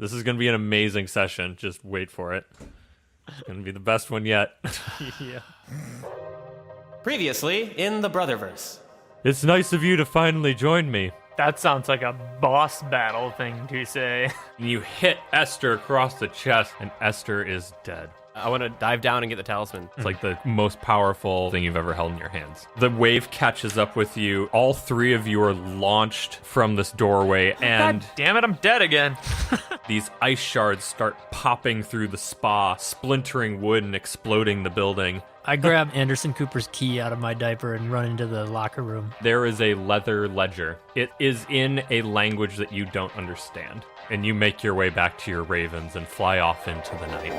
This is going to be an amazing session. Just wait for it. It's going to be the best one yet. Yeah. Previously in the Brotherverse. It's nice of you to finally join me. That sounds like a boss battle thing to say. You hit Esther across the chest, and Esther is dead. I want to dive down and get the talisman. It's like the most powerful thing you've ever held in your hands. The wave catches up with you. All three of you are launched from this doorway, and God damn it, I'm dead again. these ice shards start popping through the spa, splintering wood and exploding the building. I grab Anderson Cooper's key out of my diaper and run into the locker room. There is a leather ledger. It is in a language that you don't understand. And you make your way back to your ravens and fly off into the night.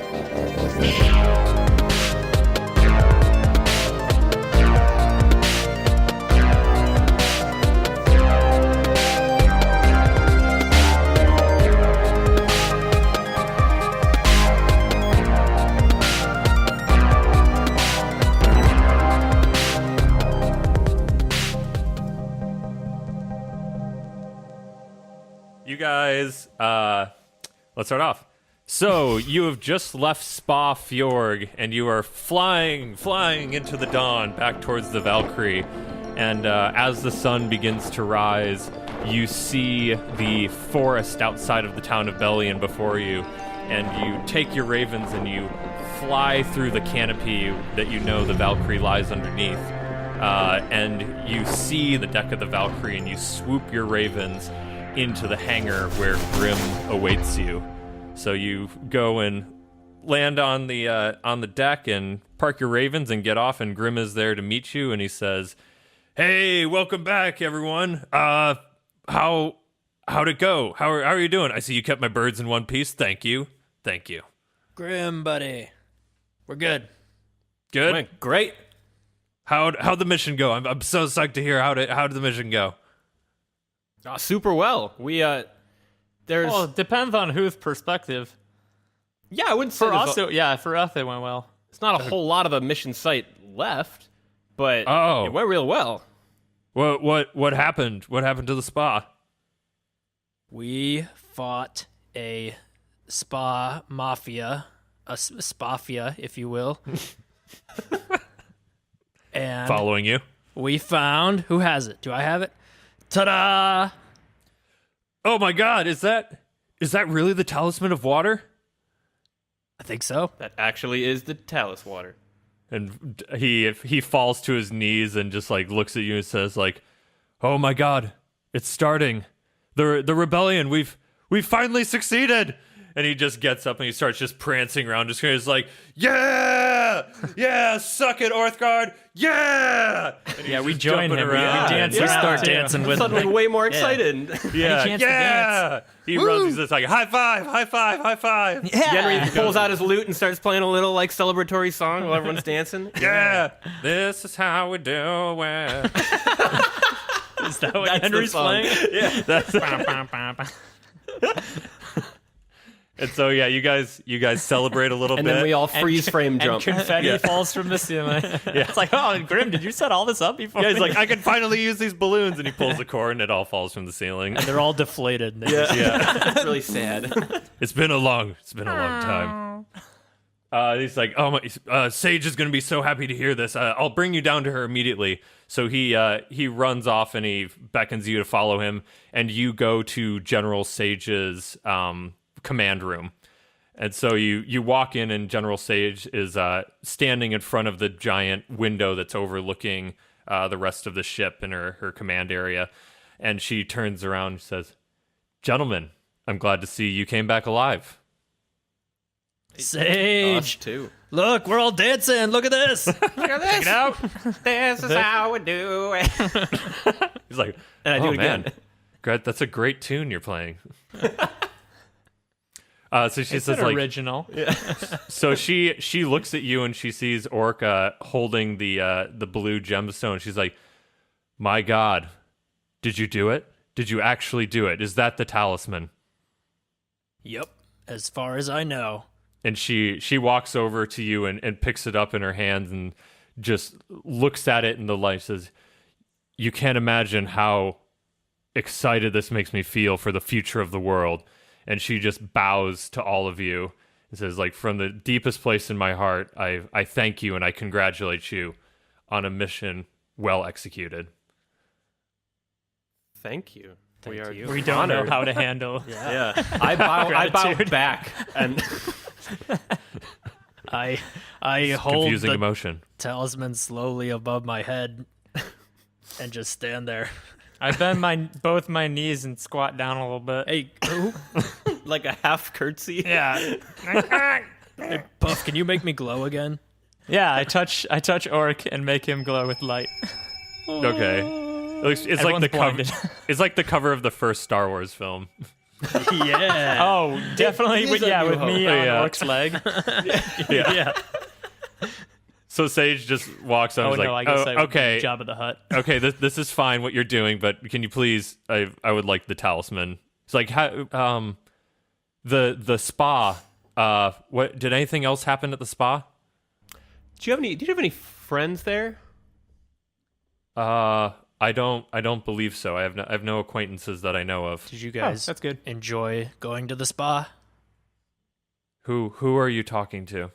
You guys, let's start off. So, you have just left Spa Fjord, and you are flying into the dawn back towards the Valkyrie. And as the sun begins to rise, you see the forest outside of the town of Bellion before you. And you take your ravens and you fly through the canopy that you know the Valkyrie lies underneath. And you see the deck of the Valkyrie, and you swoop your ravens into the hangar where Grimm awaits you. So you go and land on the deck and park your ravens and get off, and Grimm is there to meet you, and he says, "Hey, welcome back, everyone. How'd it go? How are you doing? I see you kept my birds in one piece. Thank you. Grimm, buddy. We're good. Good. Went great. How'd the mission go? I'm so psyched to hear how did the mission go? Super well. We there's Well, it depends on whose perspective. yeah, I wouldn't say For there's us, for us, it went well. it's not a whole lot of the mission site left, but Oh. it went real well. What happened? What happened to the spa? We fought a spa mafia, a spafia, if you will. And Following you. we found, who has it? Do I have it? Ta-da! Oh my God! Is that really the Talisman of Water? I think so. That actually is the Talis water. And he falls to his knees and just like looks at you and says like, "Oh my God, it's starting. The rebellion. We've finally succeeded." And he just gets up and he starts just prancing around, just kind of like, yeah, suck it, Orthgard, yeah. And Yeah, we just join jumping him. around. We dance We around start too. dancing with Suddenly him. way more excited. Yeah, chance to yeah. He runs. He's just like high five. Henry pulls out his lute and starts playing a little like celebratory song while everyone's dancing. Yeah, this is how we do it. Is that what That's the Henry's song. playing? That's And so yeah, you guys celebrate a little And bit. then we all freeze frame And jump. confetti falls from the ceiling. It's like, oh, Grimm, did you set all this up before? Yeah, he's like, I can finally use these balloons, and he pulls the cord, and it all falls from the ceiling. They're all deflated. Yeah, That's really sad. it's been a long time. He's like, oh my, Sage is gonna be so happy to hear this. I'll bring you down to her immediately. So he runs off and he beckons you to follow him, and you go to General Sage's command room. And so you walk in, and General Sage is standing in front of the giant window that's overlooking the rest of the ship in her command area. And she turns around and says, "Gentlemen, I'm glad to see you came back alive." Us Sage, too. look, we're all dancing. Look at this. Look at this. Check it out. This is how we do it. He's like, And I do "Oh it again." man, great, that's a great tune you're playing." So she It's says an like, original. so she looks at you and she sees Orca holding the blue gemstone. She's like, "My God, did you do it? Did you actually do it? Is that the talisman?" Yep, as far as I know. And she walks over to you and picks it up in her hands and just looks at it in the light. Says, "You can't imagine how excited this makes me feel for the future of the world." and she just bows to all of you and says, like, from the deepest place in my heart, I thank you and I congratulate you on a mission well executed. Thank you. We don't know how to handle. Yeah. I bow back and I hold Confusing the emotion. talisman slowly above my head and just stand there. I bend both my knees and squat down a little bit. Hey, who? like a half curtsy. Yeah. Hey, Puff, can you make me glow again? Yeah, I touch Orc and make him glow with light. Okay. It's like Everyone's the cover. blinded. It's like the cover of the first Star Wars film. Yeah. Oh, definitely. He's a New With me Hope. on Yeah. Orc's leg. Yeah. So Sage just walks on. Oh and is no, like, I guess I would okay, do Jabba the Hutt. okay, this is fine what you're doing, but can you please? I would like the talisman. It's like how the spa. What did anything else happen at the spa? Did you have any friends there? I don't believe so. I have no acquaintances that I know of. Did you guys that's good. enjoy going to the spa? Who are you talking to?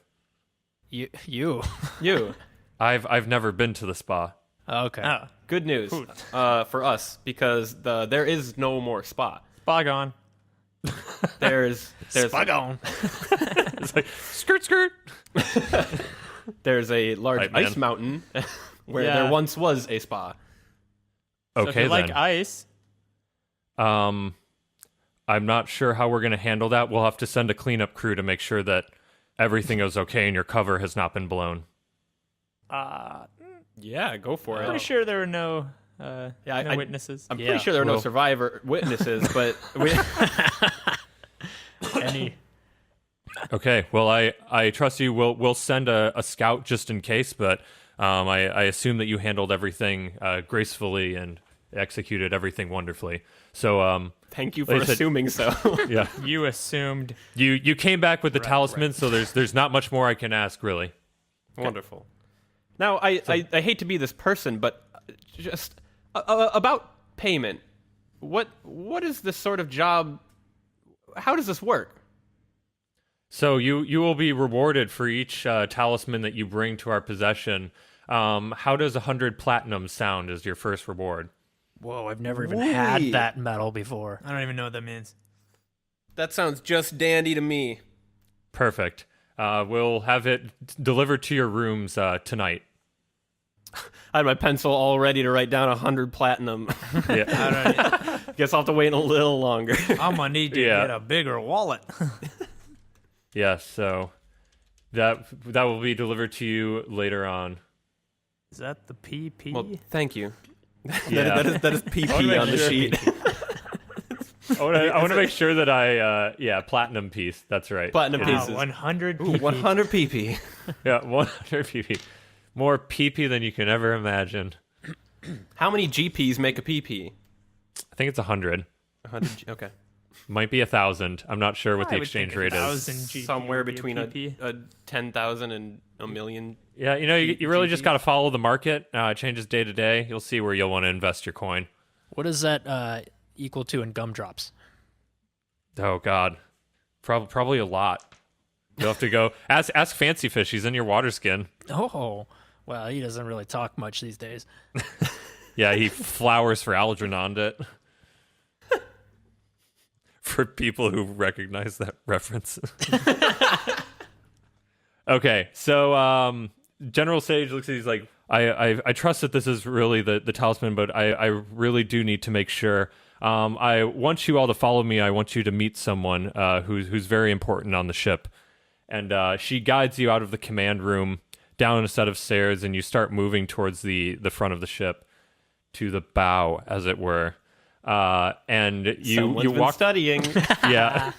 You. You. I've never been to the spa. Okay. Oh, Good news for us because there is no more spa. spa gone. There's Spuggon. It's like skirt. there's a large Right, man. ice mountain where Yeah. there once was a spa. So if Okay you like then. ice, I'm not sure how we're going to handle that. We'll have to send a cleanup crew to make sure that everything is okay and your cover has not been blown. Yeah, go for pretty it. sure there were no Yeah, no I- witnesses. I'm Yeah, pretty sure there are no well- survivor witnesses, but Any? Okay, well, I trust you. We'll send a scout just in case, but I assume that you handled everything gracefully and executed everything wonderfully. So thank you for Like I said- assuming so. yeah, You assumed. you came back with the talisman, so there's not much more I can ask, really. Wonderful. Now, I hate to be this person, but just about payment. What is this sort of job? How does this work? So you will be rewarded for each talisman that you bring to our possession. How does 100 platinum sound as your first reward? Whoa, I've never even Wait. had that medal before. I don't even know what that means. That sounds just dandy to me. Perfect. We'll have it delivered to your rooms tonight. I had my pencil all ready to write down 100 platinum. Yeah. Guess I'll have to wait a little longer. I'm gonna need to Yeah. get a bigger wallet. Yes, so that will be delivered to you later on. Is that the PP? Well, thank you. Yeah. that is PP on the sheet. I want to make sure that I platinum piece. That's right. Platinum It is- pieces. 100 Ooh, PP. 100 PP. Yeah, 100 PP. More PP than you can ever imagine. How many GPs make a PP? I think it's 100. 100. Okay. Might be 1,000. I'm not sure what the I would exchange think rate is. 1,000 GP Somewhere would be between PP. a 10,000 and a million. Yeah, you really just GP. got to follow the market. It changes day to day. You'll see where you'll want to invest your coin. What is that equal to in gumdrops? Oh God, probably a lot. You'll have to go ask Fancy Fish. He's in your water skin. Oh, well, he doesn't really talk much these days. Yeah, he flowers for Algernon it. For people who recognize that reference. Okay, so General Sage looks at he's like, I trust that this is really the talisman, but I really do need to make sure. I want you all to follow me. I want you to meet someone who's very important on the ship. And she guides you out of the command room, down a set of stairs, and you start moving towards the front of the ship, to the bow, as it were. And Someone's you been walk. studying. Yeah.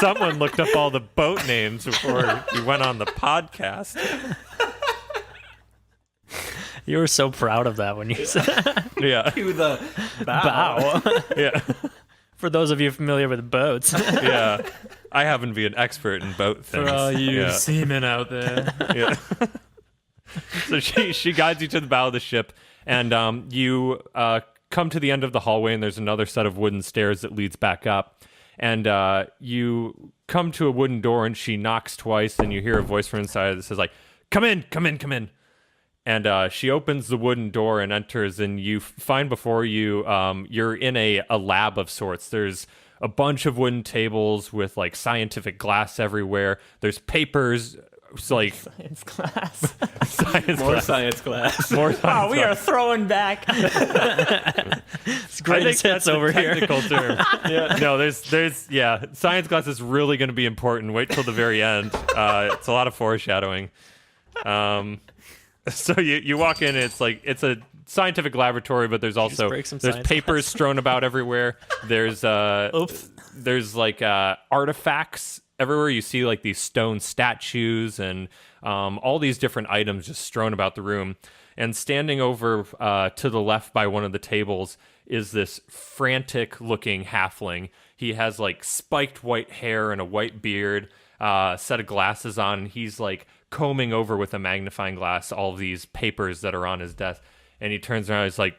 Someone looked up all the boat names before we went on the podcast. You were so proud of that when you said Yeah. to the bow. bow. Yeah. For those of you familiar with boats. Yeah. I happen to be an expert in boat things. For all you Yeah. seamen out there. Yeah. So she guides you to the bow of the ship, and you come to the end of the hallway, and there's another set of wooden stairs that leads back up. And you come to a wooden door, and she knocks twice, and you hear a voice from inside that says, like, come in, come in, come in. And she opens the wooden door and enters, and you find before you, you're in a lab of sorts. There's a bunch of wooden tables with, like, scientific glass everywhere. There's papers. It's like Science class. More science class. More science Wow, we are class. throwing back. It's I greatest think hits that's over a here. technical term. No, there's science class is really going to be important. Wait till the very end. It's a lot of foreshadowing. So you walk in. It's a scientific laboratory, but there's also break some there's science papers strewn about everywhere. There's Oops. there's like artifacts everywhere. You see like these stone statues and all these different items just strewn about the room. And standing over to the left by one of the tables is this frantic-looking halfling. He has like spiked white hair and a white beard, set of glasses on. And he's like combing over with a magnifying glass all of these papers that are on his desk. And he turns around. He's like,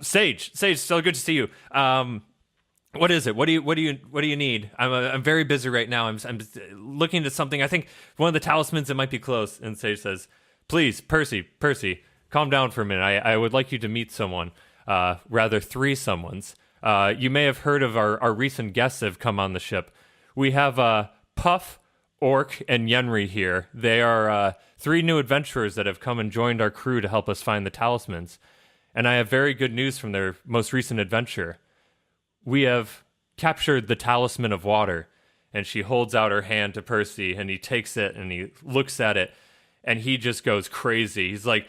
Sage, so good to see you. What is it? What do you need? I'm very busy right now. I'm looking into something. I think one of the talismans, it might be close." And Sage says, "Please, Percy, calm down for a minute. I would like you to meet someone, rather three someones. You may have heard of our recent guests that have come on the ship. We have Puff, Orc, and Yenri here. They are three new adventurers that have come and joined our crew to help us find the talismans. And I have very good news from their most recent adventure. We have captured the Talisman of Water." And she holds out her hand to Percy, and he takes it and he looks at it, and he just goes crazy. He's like,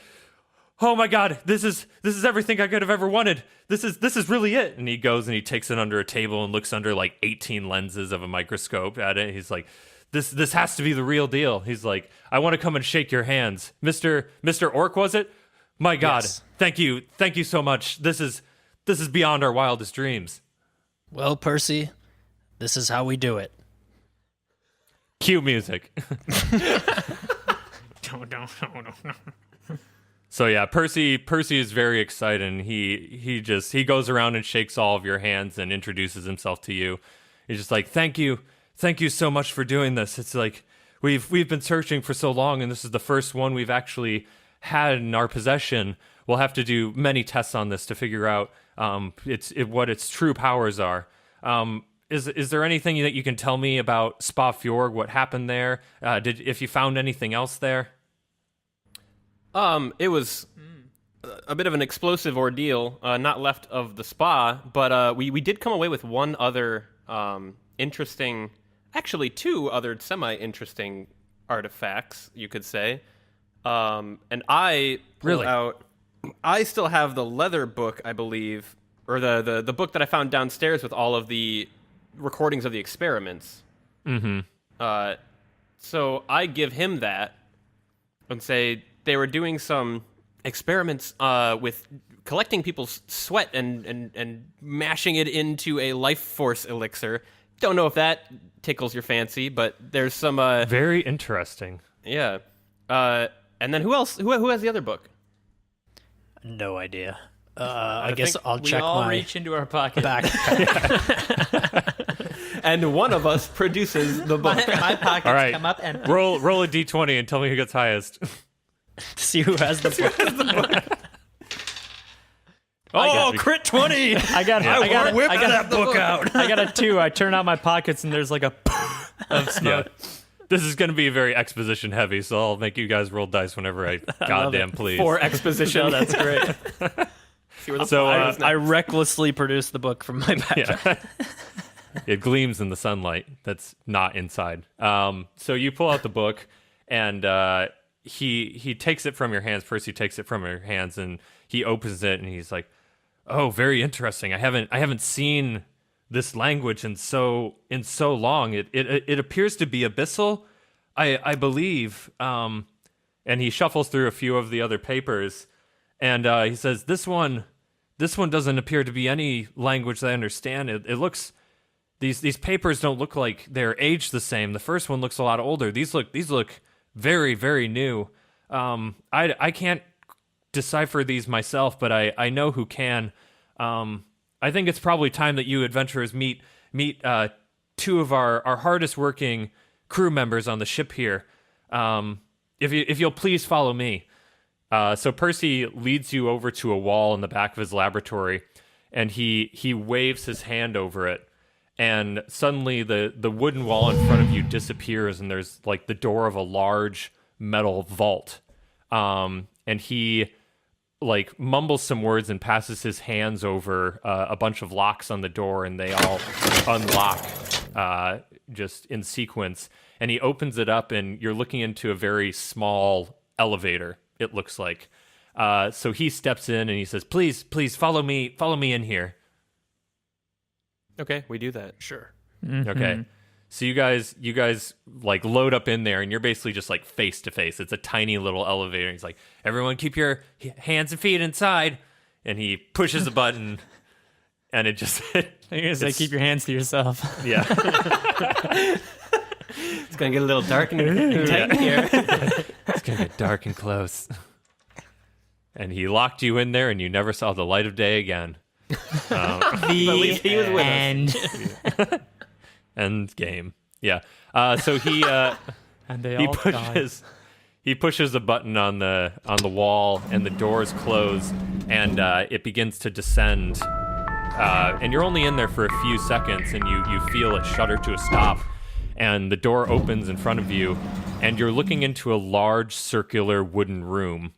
"Oh my God, this is everything I could have ever wanted. This is really it." And he goes and he takes it under a table and looks under like 18 lenses of a microscope at it. He's like, This has to be the real deal." He's like, "I want to come and shake your hands. Mr. Orc, was it? My God, Yes. Thank you so much. This is beyond our wildest dreams." Well, Percy, this is how we do it. Cue music. So yeah, Percy is very excited, and he goes around and shakes all of your hands and introduces himself to you. He's just like, Thank you so much for doing this. It's like we've been searching for so long, and this is the first one we've actually had in our possession. We'll have to do many tests on this to figure out what its true powers are. Is there anything that you can tell me about Spa Fjord? What happened there? If you found anything else there? It was a bit of an explosive ordeal, not left of the spa, but we did come away with one other interesting, actually two other semi-interesting artifacts, you could say. And I pulled out, I still have the leather book, I believe, or the book that I found downstairs with all of the recordings of the experiments. Mm-hmm. So I give him that and say they were doing some experiments with collecting people's sweat and mashing it into a life force elixir. Don't know if that tickles your fancy, but there's some Very interesting. yeah. And then who else? Who has the other book? No idea. I guess think I'll We check all my reach into our pocket. back. And one of us produces the book. My pockets All right. come up and Roll a d20 and tell me who gets highest. to see who has the book. Oh, crit 20! I got Whip I got that book out. I got a 2. I turn out my pockets and there's like a of yeah. smoke. This is going to be very exposition heavy, so I'll make you guys roll dice whenever I goddamn please. For exposition. No, that's great. See where the So, fire is now. I recklessly produced the book from my backpack. Yeah. It gleams in the sunlight that's not inside. So you pull out the book, and he takes it from your hands. Percy takes it from your hands, and he opens it, and he's like, "Oh, very interesting. I haven't seen this language in so long. It appears to be abyssal, I believe." And he shuffles through a few of the other papers, and he says, "This one doesn't appear to be any language that I understand. It looks." These papers don't look like they're aged the same. The first one looks a lot older. These look very, very new. I can't decipher these myself, but I know who can. I think it's probably time that you adventurers meet two of our hardest working crew members on the ship here. If you'll please follow me. So Percy leads you over to a wall in the back of his laboratory, and he waves his hand over it, and suddenly the wooden wall in front of you disappears, and there's like the door of a large metal vault. And he like mumbles some words and passes his hands over a bunch of locks on the door, and they all unlock just in sequence. And he opens it up, and you're looking into a very small elevator, it looks like. So he steps in and he says, please follow me in here. Okay, we do that. Sure. Okay. So you guys like load up in there, and you're basically just like face to face. It's a tiny little elevator. He's like, everyone keep your hands and feet inside. And he pushes a button, and it just... I guess I keep your hands to yourself. Yeah. It's going to get a little dark and tight in here. It's going to get dark and close. And he locked you in there, and you never saw the light of day again. At least he was with us. End game. Yeah. So he And they he all died. pushes a button on the wall, and the doors close, and it begins to descend. And you're only in there for a few seconds, and you feel it shudder to a stop. And the door opens in front of you, and you're looking into a large circular wooden room.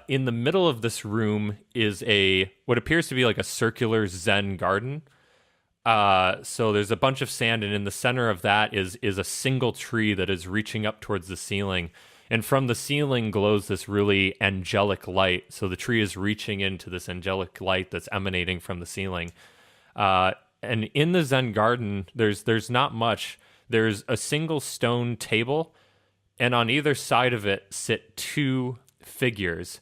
In the middle of this room is what appears to be like a circular Zen garden. So there's a bunch of sand, and in the center of that is a single tree that is reaching up towards the ceiling. And from the ceiling glows this really angelic light. So the tree is reaching into this angelic light that's emanating from the ceiling. And in the Zen garden, there's not much. There's a single stone table, and on either side of it sit two figures.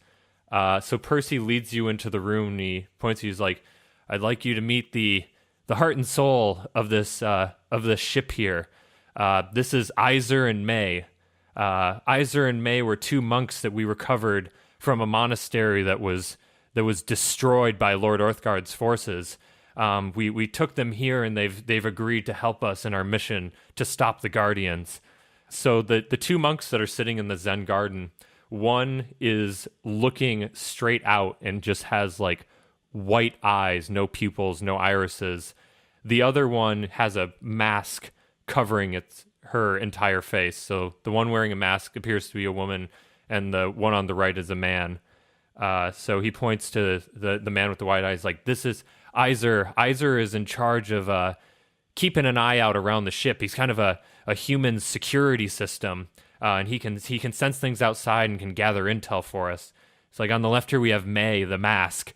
So Percy leads you into the room, and he points to you. He's like, I'd like you to meet the heart and soul of this ship here. This is Iser and May. Iser and May were two monks that we recovered from a monastery that was destroyed by Lord Orthgard's forces. We took them here, and they've agreed to help us in our mission to stop the Guardians. So the two monks that are sitting in the Zen garden, one is looking straight out and just has like white eyes, no pupils, no irises. The other one has a mask covering her entire face. So the one wearing a mask appears to be a woman, and the one on the right is a man. So he points to the man with the white eyes, like, this is Iser. Iser is in charge of keeping an eye out around the ship. He's kind of a human security system, and he can sense things outside and can gather intel for us. It's like on the left here we have May, the mask.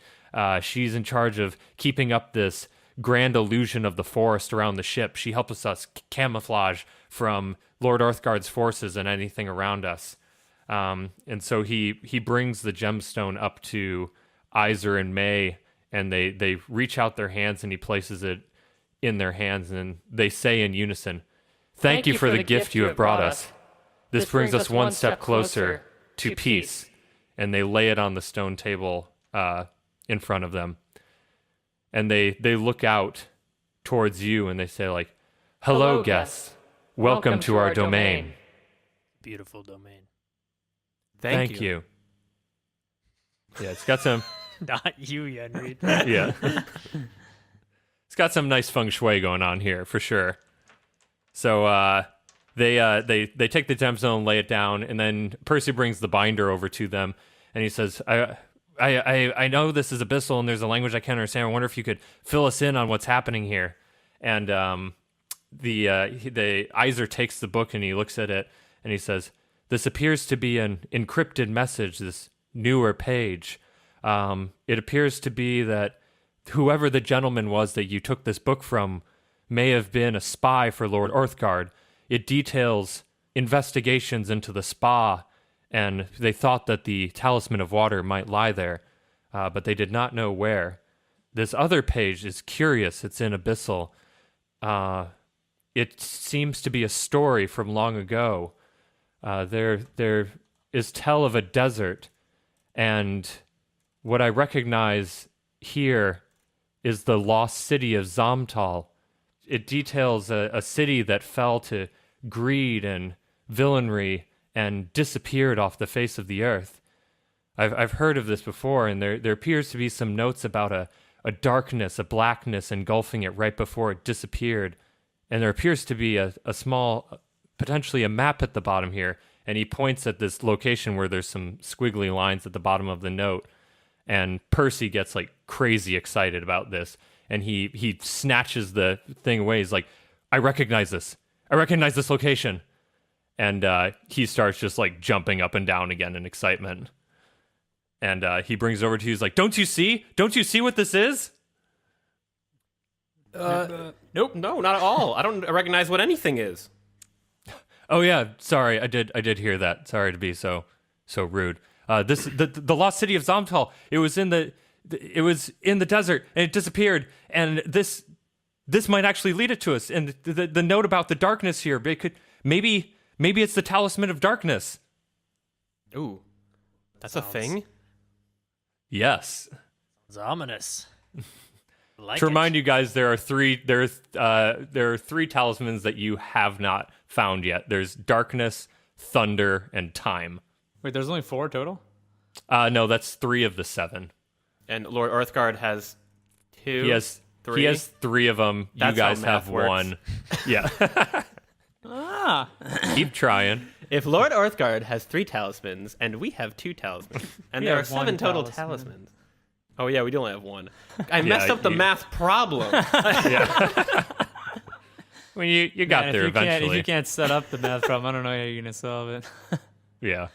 She's in charge of keeping up this grand illusion of the forest around the ship. She helps us camouflage from Lord Orthgard's forces and anything around us. And so he brings the gemstone up to Iser and May, and they reach out their hands, and he places it in their hands, and they say in unison, Thank you for the gift you have brought us. This brings us one step closer to peace. And they lay it on the stone table in front of them. And they look out towards you, and they say, like, Hello, guests. Welcome to our domain. Beautiful domain. Thank you. Yeah, it's got some... Not you, Yenri. Yeah. It's got some nice feng shui going on here, for sure. So they take the gemstone and lay it down, and then Percy brings the binder over to them, and he says, I know this is abyssal, and there's a language I can't understand. I wonder if you could fill us in on what's happening here. And the Iser takes the book, and he looks at it, and he says, this appears to be an encrypted message, this newer page. It appears to be that whoever the gentleman was that you took this book from may have been a spy for Lord Orthgard. It details investigations into the spa, and they thought that the Talisman of Water might lie there, but they did not know where. This other page is curious. It's in Abyssal. It seems to be a story from long ago. There is tell of a desert, and what I recognize here is the lost city of Zamtal. it details a city that fell to greed and villainy and disappeared off the face of the earth. I've heard of this before, and there appears to be some notes about a darkness, a blackness engulfing it right before it disappeared. And there appears to be a small, potentially a map at the bottom here. And he points at this location where there's some squiggly lines at the bottom of the note. And Percy gets like crazy excited about this. And he snatches the thing away. He's like, I recognize this. I recognize this location. And he starts just like jumping up and down again in excitement. And he brings it over to you. He's like, don't you see? Don't you see what this is? Nope, no, not at all. I don't recognize what anything is. Oh yeah, sorry, I did hear that. Sorry to be so rude. The lost city of Zamtal. It was in the desert and it disappeared. And this might actually lead it to us. And the note about the darkness here, maybe it's the Talisman of Darkness. Ooh, that's a thing. Yes. It's ominous. To remind you guys, there are three talismans that you have not found yet. There's darkness, thunder, and time. Wait, there's only 4 total? No, that's 3 of the 7. And Lord Earthguard has 2. He has 3 of them. That's you guys how math have works. 1. Yeah. Keep trying. If Lord Earthguard has 3 talismans and we have 2 talismans, and We there are have 1 7 total talisman. talismans. Oh yeah, we do only have 1. I messed up the math problem. Well, you got Man, there eventually. If you can't set up the math problem, I don't know how you're going to solve it. Yeah.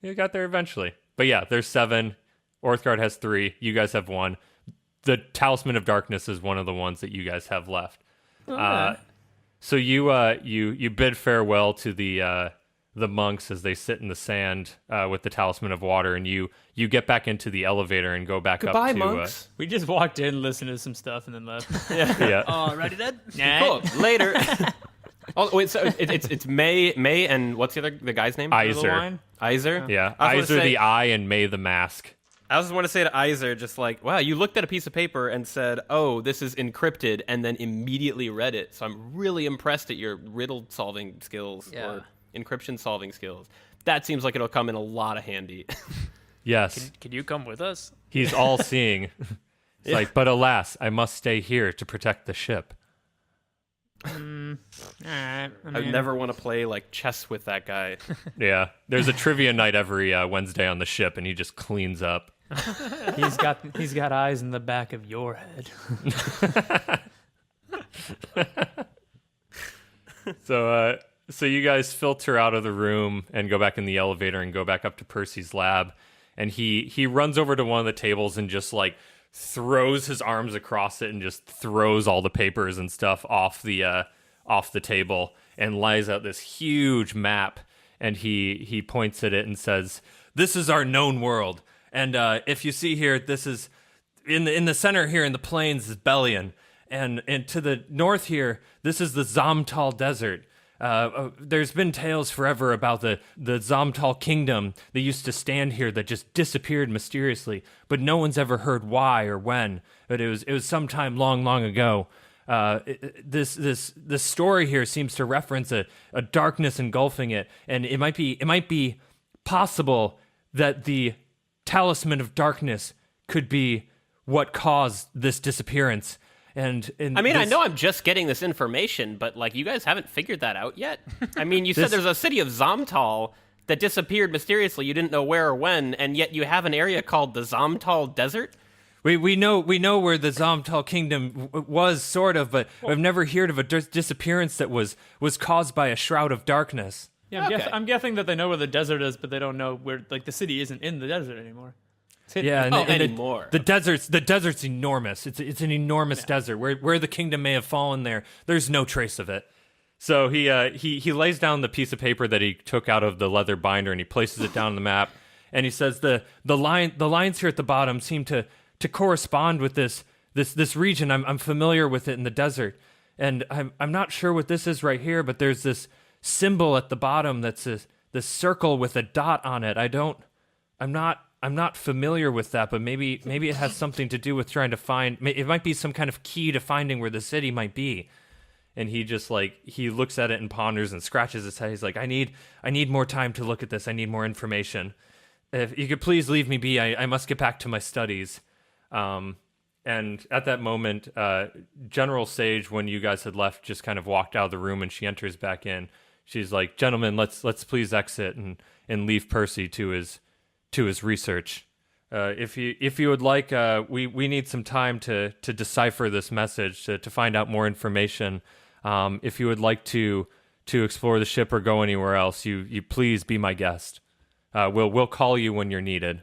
You got there eventually. But yeah, there's 7. Orthgard has 3. You guys have 1. The Talisman of Darkness is one of the ones that you guys have left. So you bid farewell to the monks as they sit in the sand with the Talisman of Water, and you get back into the elevator and go back Goodbye, up to... monks. We just walked in, listened to some stuff, and then left. Yeah. Oh, ready, Dad? Cool. Later. Oh wait, so it's May and what's the guy's name? Iser. Iser. Yeah. I was Iser gonna say- the Eye and May the Mask. I just want to say to Iser, just like, wow, you looked at a piece of paper and said, oh, this is encrypted, and then immediately read it. So I'm really impressed at your riddle solving skills or encryption solving skills. That seems like it'll come in a lot of handy. Yes. Can you come with us? He's all seeing. It's like, but alas, I must stay here to protect the ship. All right. I would never want to play like chess with that guy. Yeah. There's a trivia night every Wednesday on the ship, and he just cleans up. He's got eyes in the back of your head. So you guys filter out of the room and go back in the elevator and go back up to Percy's lab, and he runs over to one of the tables and just like throws his arms across it and just throws all the papers and stuff off the table and lays out this huge map, and he points at it and says, "This is our known world. And if you see here, this is in the center here in the plains is Bellion, and to the north here, this is the Zamtal Desert. There's been tales forever about the Zamtal kingdom that used to stand here that just disappeared mysteriously, but no one's ever heard why or when. But it was sometime long, long ago. This story here seems to reference a darkness engulfing it, and it might be possible that the Talisman of Darkness could be what caused this disappearance. And I mean, I know I'm just getting this information, but like, you guys haven't figured that out yet. I mean, you said there's a city of Zamtal that disappeared mysteriously. You didn't know where or when, and yet you have an area called the Zamtal Desert. We know where the Zamtal kingdom was, sort of, but I've never heard of a disappearance that was caused by a shroud of darkness. Yeah, Okay. I'm guessing that they know where the desert is, but they don't know where, like, the city isn't in the desert anymore. Yeah, and anymore. The desert's enormous. It's an enormous desert. Where the kingdom may have fallen there's no trace of it. So he lays down the piece of paper that he took out of the leather binder and he places it down on the map, and he says the lines here at the bottom seem to correspond with this region. I'm familiar with it in the desert, and I'm not sure what this is right here, but there's this symbol at the bottom that's this circle with a dot on it. I'm not familiar with that, but maybe it has something to do with trying to find. It might be some kind of key to finding where the city might be. and he just like he looks at it and ponders and scratches his head. He's like, I need more time to look at this. I need more information. If you could please leave me be, I must get back to my studies. And at that moment, General Sage, when you guys had left, just kind of walked out of the room, and she enters back in. She's like, "Gentlemen, let's please exit and leave Percy to his research. If you would like, we need some time to decipher this message, to find out more information. If you would like to explore the ship or go anywhere else, you please be my guest. We'll call you when you're needed."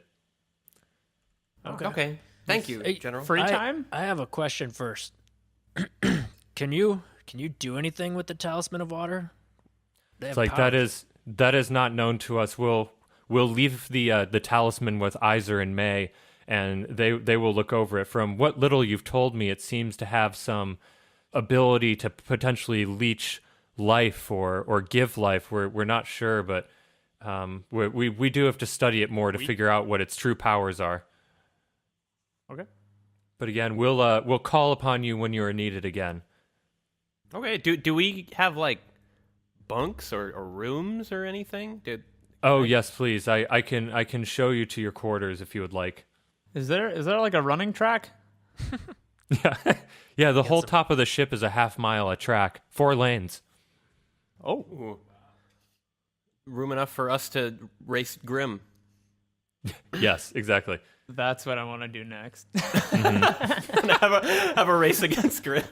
Okay. Thank you, Hey, General. Free time? I have a question first. Can you do anything with the Talisman of Water? They It's have like powers. that is not known to us. We'll leave the talisman with Iser and May, and they will look over it. From what little you've told me, it seems to have some ability to potentially leech life or give life. We're not sure, but we do have to study it more to figure out what its true powers are. Okay. But again, we'll call upon you when you are needed again. Okay. Do we have like bunks or rooms or anything? Oh yes, please. I can show you to your quarters if you would like. Is there like a running track? Yeah. The whole top of the ship is a half-mile a track, 4 lanes. Oh. Room enough for us to race Grimm. Yes, exactly. That's what I want to do next. have a race against Grimm.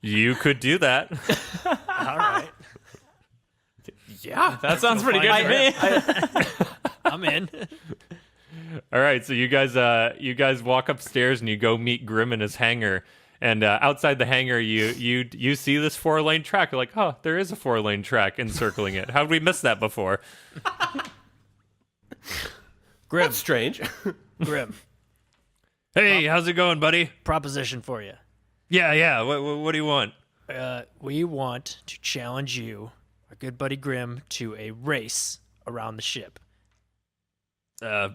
You could do that. All right. Yeah. That sounds pretty good to me. I'm in. All right, so you guys walk upstairs and you go meet Grimm in his hangar. And outside the hangar, you see this 4-lane track. You're like, oh, there is a 4-lane track encircling it. How did we miss that before? Grimm. That's strange. Grimm. Hey, how's it going, buddy? Proposition for you. Yeah. What do you want? We want to challenge you, our good buddy Grimm, to a race around the ship. A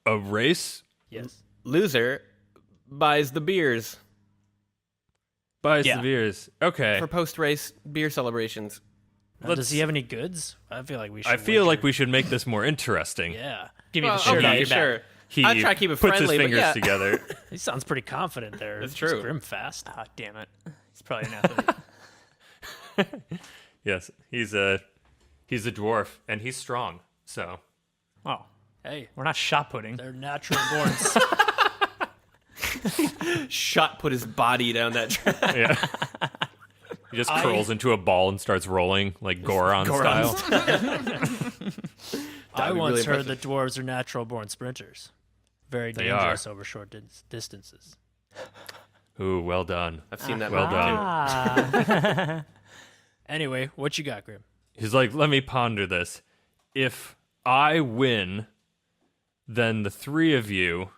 race? Yes. Loser buys the beers Buys Yeah. the beers. Okay. for post-race beer celebrations. Now, does he have any goods? I feel like we should. I feel like wager. we should make this more interesting. Yeah. Give me the Well, shirt off okay, your back. sure. He I'll try to keep it puts friendly, his but fingers yeah. together. He sounds pretty confident there. That's Is true. Grimm fast. Ah, damn it. He's probably an athlete. Yes, he's a dwarf and he's strong. So Oh, Hey, we're not shot putting. they're natural borns. Shot put his body down that track. yeah, he just curls into a ball and starts rolling like Goron style. I be once really heard that dwarves are natural born sprinters. Very They dangerous over short distances. Ooh, well done. I've seen that Well movie, done. too. Anyway, what you got, Grimm? He's like, let me ponder this. If I win, then the 3 of you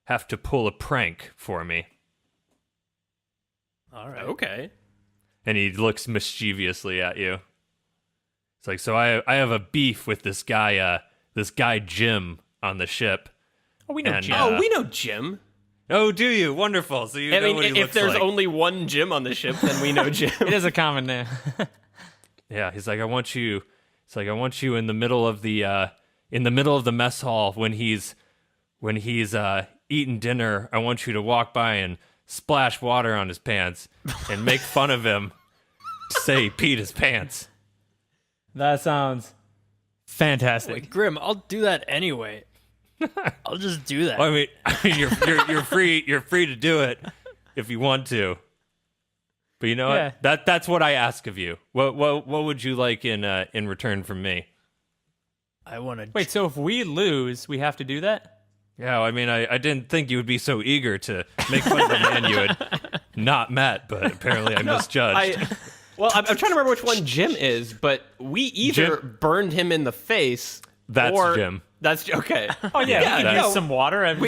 have to pull a prank for me. All right. Okay. And he looks mischievously at you. It's like, so I have a beef with this guy Jim on the ship. Oh, we know And, Jim. Oh, we know Jim. Oh, do you? Wonderful. So you I know mean, what he if looks there's like. only one Jim on the ship, then we know Jim. It is a common name. Yeah, he's like, I want you in the middle of the mess hall when he's eating dinner. I want you to walk by and splash water on his pants and make fun of him. Say he peed his pants. That sounds fantastic. Wait, Grimm, I'll do that anyway. I'll just do that. Well, I mean, you're free to do it if you want to. But you know Yeah. what? That's what I ask of you. What would you like in return from me? I want to. Wait, so if we lose, we have to do that? Yeah, I mean, I didn't think you would be so eager to make fun of a man you had not met, but apparently I misjudged. I'm trying to remember which one Jim is, but we either burned him in the face. That's or Jim. That's okay. Oh, yeah. Yeah, we can no. use some water. And No,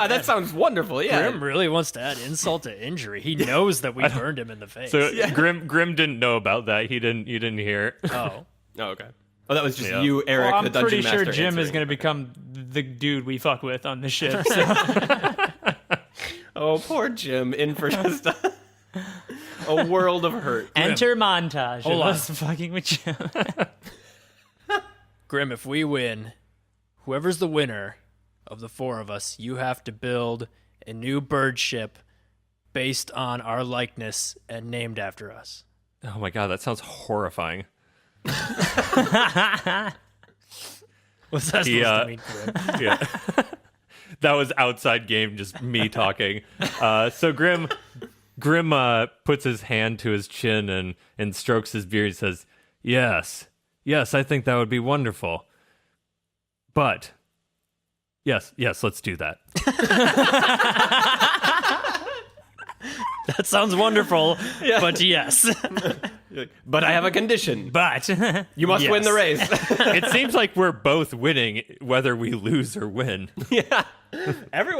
that sounds wonderful. Yeah. Grim really wants to add insult to injury. He knows that we burned him in the face. So Grim didn't know about that. You didn't hear. Oh, Oh, okay. Oh, that was just Yeah. you, Eric, well, the I'm dungeon pretty sure master. Jim is answering. going to become the dude we fuck with on the ship. So. Oh, poor Jim, in for just a world of hurt. Enter montage. Hold of on. us fucking with Jim. Grim, if we win, whoever's the winner of the four of us, you have to build a new bird ship based on our likeness and named after us. Oh my god, that sounds horrifying. What's that supposed to mean, Grim? Yeah. That was outside game, just me talking. So Grimm puts his hand to his chin and strokes his beard and says, yes, I think that would be wonderful. But, yes, let's do that. That sounds wonderful, but yes. But I have a condition. But You must win the race. It seems like we're both winning, whether we lose or win. Yeah.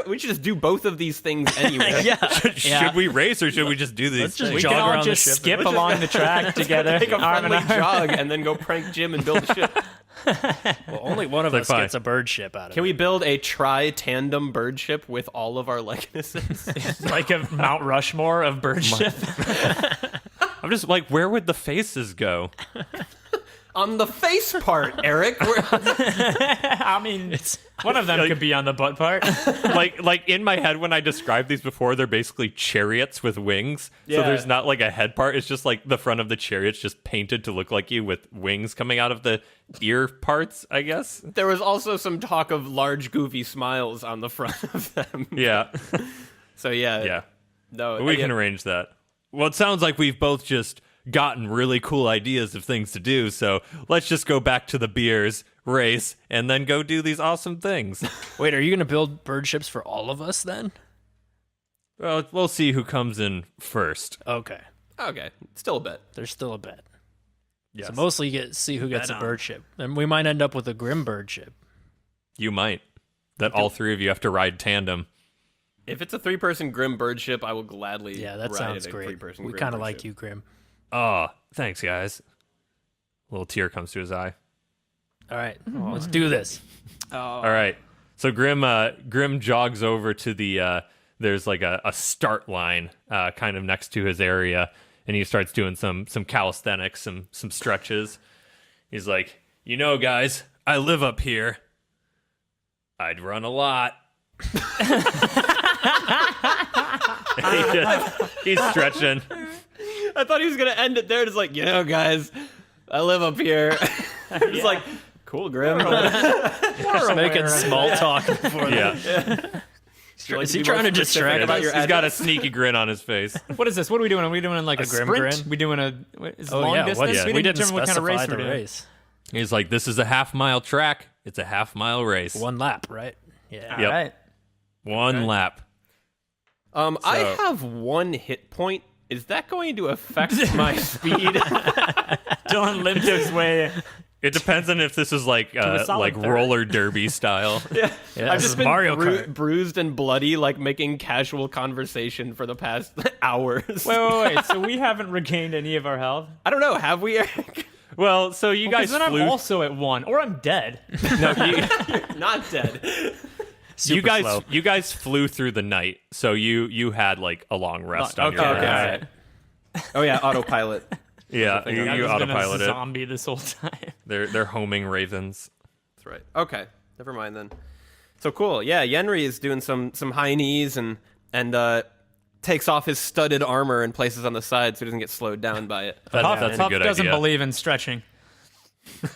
We should just do both of these things anyway. yeah. Should we race or should we just do these Let's just things? We jog can all around the just ship. skip along the track together. Take a arm in friendly arm. jog and then go prank Jim and build a ship. Well, only one of Like, us fine. gets a bird ship out of Can it. we build a tri-tandem bird ship with all of our likenesses? Like a Mount Rushmore of bird ship. I'm just like, where would the faces go? On the face part, Eric. I mean, one of them could be on the butt part. like in my head when I described these before, they're basically chariots with wings. So Yeah. there's not like a head part. It's just like the front of the chariot's just painted to look like you with wings coming out of the ear parts, I guess. There was also some talk of large, goofy smiles on the front of them. Yeah. So yeah. Yeah. No, We can arrange that. Well, it sounds like we've both just gotten really cool ideas of things to do. So let's just go back to the beers, race, and then go do these awesome things. Wait, are you going to build bird ships for all of us then? Well, we'll see who comes in first. Okay. Okay, still a bet. There's still a bet. Yes. So mostly see who gets Bet a on. bird ship. And we might end up with a Grim bird ship. You might. That all three of you have to ride tandem. If it's a 3-person Grimm bird ship, I will gladly Yeah, that ride sounds a great. 3-person We Grimm kind of bird like ship. you, Grim. Oh, thanks, guys. A little tear comes to his eye. All right, let's do this. All right. So Grimm jogs over to the there's like a start line kind of next to his area, and he starts doing some calisthenics, some stretches. He's like, guys, I live up here. I'd run a lot. He's stretching. I thought he was going to end it there. Just like, guys, I live up here. It's like, cool, Grimm. Just making small talk before Yeah. Is he trying to distract about us? your He's got a sneaky grin on his face. What is this? What are we doing? Are we doing like a Grim sprint? grin? We doing is Oh, long yeah. distance? We didn't determine what kind of specify race the we're doing. race. He's like, this is a half-mile track. It's a half-mile race. One lap, right? Yeah. All Yep. right. One lap. I have 1 hit point. Is that going to affect my speed? Dylan limped his way. It depends on if this is like solid third. roller derby style. Yeah, I've this just is been Mario Kart. bruised and bloody, like making casual conversation for the past hours. Wait. So we haven't regained any of our health? I don't know. Have we, Eric? Well, so you guys Because then flew. I'm also at 1, or I'm dead. No, you, Not dead. Super slow. you guys flew through the night, so you had like a long rest on Okay, your okay, end. all right. Oh yeah, autopilot. Yeah, thing. you I've just been a autopilot it. zombie this whole time. They're homing ravens. That's right. Okay, never mind then. So cool. Yeah, Yenri is doing some high knees and takes off his studded armor and places on the side so he doesn't get slowed down by it. That's a Puff good doesn't idea. believe in stretching. He's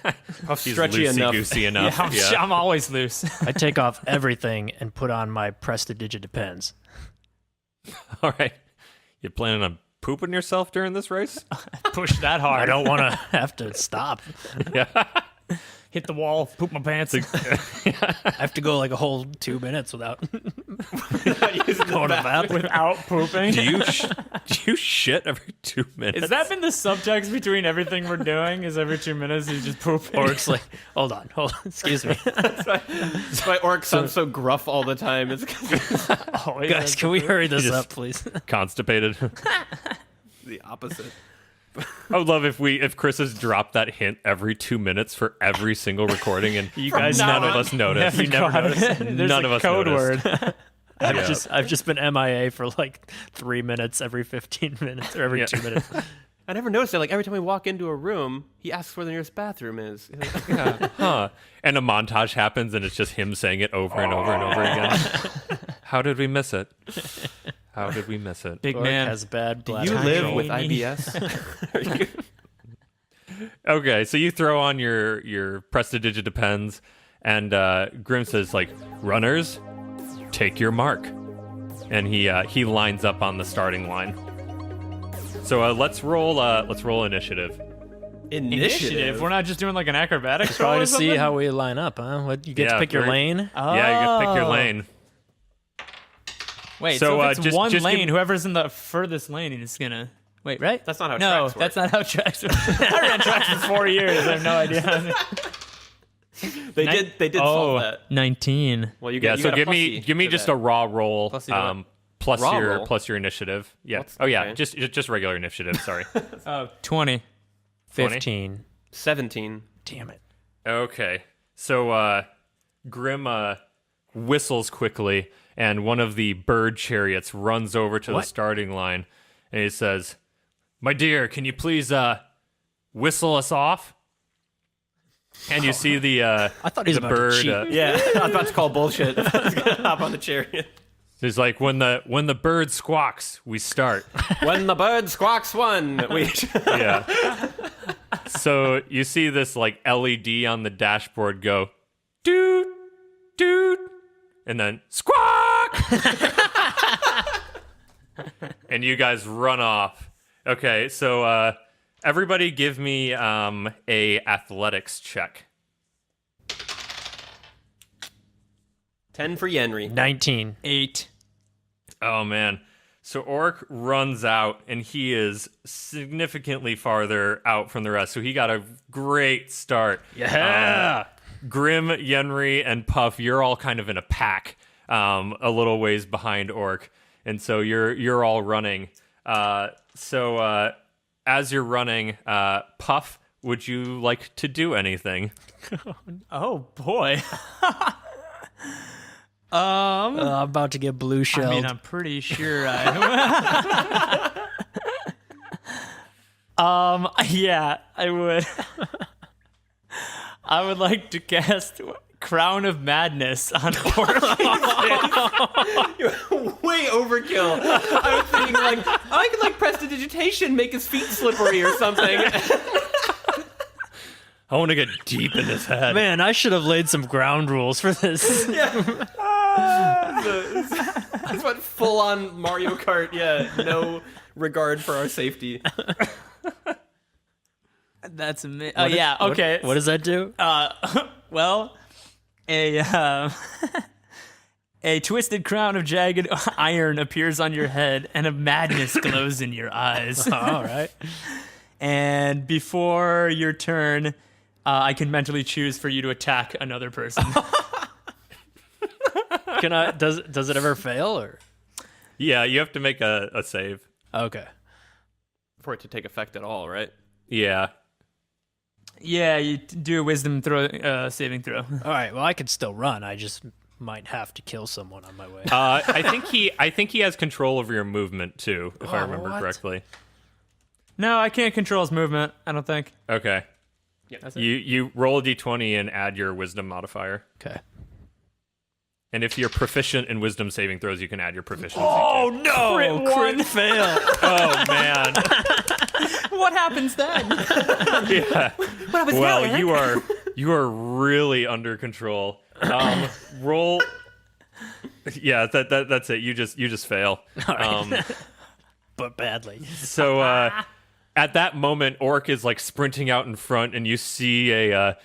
Stretchy enough. loosey-goosey enough. Yeah, I'm always loose. I take off everything and put on my Prestidigidepends. All right. You planning on pooping yourself during this race? Push that hard. I don't want to have to stop. hit the wall, poop my pants. I have to go like a whole 2 minutes without Using the going to the bathroom. Without pooping. Do you shit every 2 minutes? Has that been the subtext between everything we're doing? Is every 2 minutes you just poop? Or it's like, hold on, excuse me. That's why Orc sounds so gruff all the time. It's 'cause Always Guys, has can to we poop. hurry this just- up, please? constipated? it's the opposite. I would love if Chris has dropped that hint every 2 minutes for every single recording, and You guys none never of us noticed. Never never got noticed. it. There's None a of us code noticed. word. I've just been MIA for like 3 minutes every 15 minutes or every 2 minutes. I never noticed that. Like every time we walk into a room, he asks where the nearest bathroom is. Huh. And a montage happens, and it's just him saying it over and over and over again. How did we miss it? How did we miss it? Big Orc man. has bad Do bladder you live control. with IBS? Okay, so you throw on your Prestidigitapens, and Grimm says, like, runners, take your mark. And he lines up on the starting line. So let's roll initiative. Initiative. We're not just doing like an acrobatics roll Probably or to see something? how we line up, huh? What you get Yeah, to pick your very- lane? Oh. Yeah, you gotta pick your lane. Wait, So, so if it's just- one just give lane, me- whoever's in the furthest lane is gonna... Wait, right? That's not how No, tracks work. that's not how tracks work. I ran tracks for 4 years. I have no idea. They did solve that. 19. Well, you Yeah, you so got a give plussy me to just that. a raw roll. Plus you do what? Plus Raw your roll? plus your initiative. Yeah. What's- Oh yeah, okay. just regular initiative. Sorry. 20. 15. 17. Damn it. Okay. So Grimm whistles quickly, and one of the bird chariots runs over to the starting line, and he says, "My dear, can you please whistle us off?" And you see the I thought he was the about to bird. cheat. Yeah, I was about to call bullshit. I was gonna hop on the chariot. He's like, when the bird squawks, we start. When the bird squawks one, we. Yeah. So you see this like LED on the dashboard go, doot, doot, and then squawk, and you guys run off. Okay, so everybody give me a athletics check. 10 for Yenri. 19. 8. Oh man. So Orc runs out, and he is significantly farther out from the rest. So he got a great start. Yeah. Grimm, Yenri, and Puff, you're all kind of in a pack, a little ways behind Orc, and so you're all running. So as you're running, Puff, would you like to do anything? Oh, boy. I'm about to get blue shelled. I mean, I'm pretty sure I... yeah, I would. I would like to cast Crown of Madness on Orc. Way overkill. I was thinking like, I could like prestidigitation, make his feet slippery or something. I want to get deep in his head. Man, I should have laid some ground rules for this. That's what full on Mario Kart. Yeah, no regard for our safety. That's amazing. Oh, yeah, okay. What does that do? Well, a twisted crown of jagged iron appears on your head, and a madness glows in your eyes. All right. And before your turn, I can mentally choose for you to attack another person. Can I? Does it ever fail or? Yeah, you have to make a save. Okay. For it to take effect at all, right? Yeah. Yeah, you do a wisdom saving throw. All right. Well, I could still run. I just might have to kill someone on my way. I think he has control over your movement too, if I remember what? correctly. No, I can't control his movement, I don't think. Okay. That's it. You roll a d20 and add your wisdom modifier. Okay. And if you're proficient in wisdom saving throws, you can add your proficiency. Oh too. no! Crit one. fail. Oh man. What happens then? Yeah. Well, you are really under control. Roll. Yeah, that's it. You just fail. But badly. So at that moment, Orc is like sprinting out in front, and you see a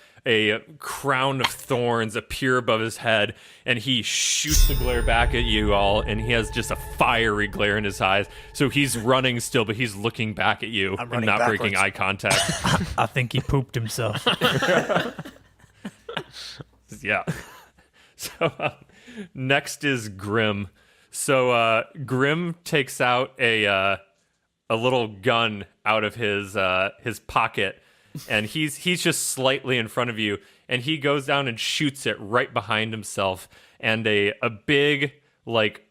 crown of thorns appear above his head, and he shoots the glare back at you all, and he has just a fiery glare in his eyes. So he's running still, but he's looking back at you and running not breaking backwards. eye contact. I think he pooped himself. Yeah. So next is Grimm. So Grimm takes out a little gun out of his pocket, and he's just slightly in front of you, and he goes down and shoots it right behind himself, and a big like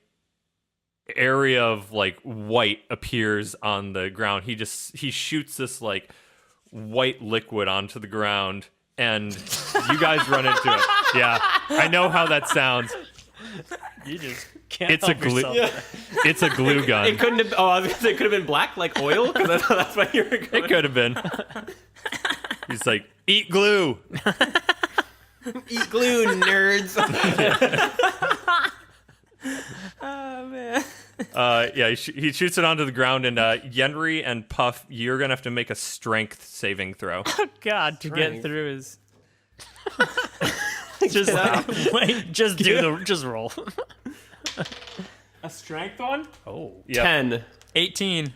area of like white appears on the ground. He shoots this like white liquid onto the ground, and you guys run into it. Yeah, I know how that sounds. You just can't It's a help glue. yourself. It's a glue gun. It couldn't have. Oh, I was gonna say it could have been black like oil because that's why you were going. It could have been. He's like, eat glue. Eat glue, nerds. Oh man. Yeah, he shoots it onto the ground, and Yenri and Puff, you're gonna have to make a strength saving throw. God, to get Strength. through is. Just wait. Just roll. A strength one? Oh. Yep. 10. 18.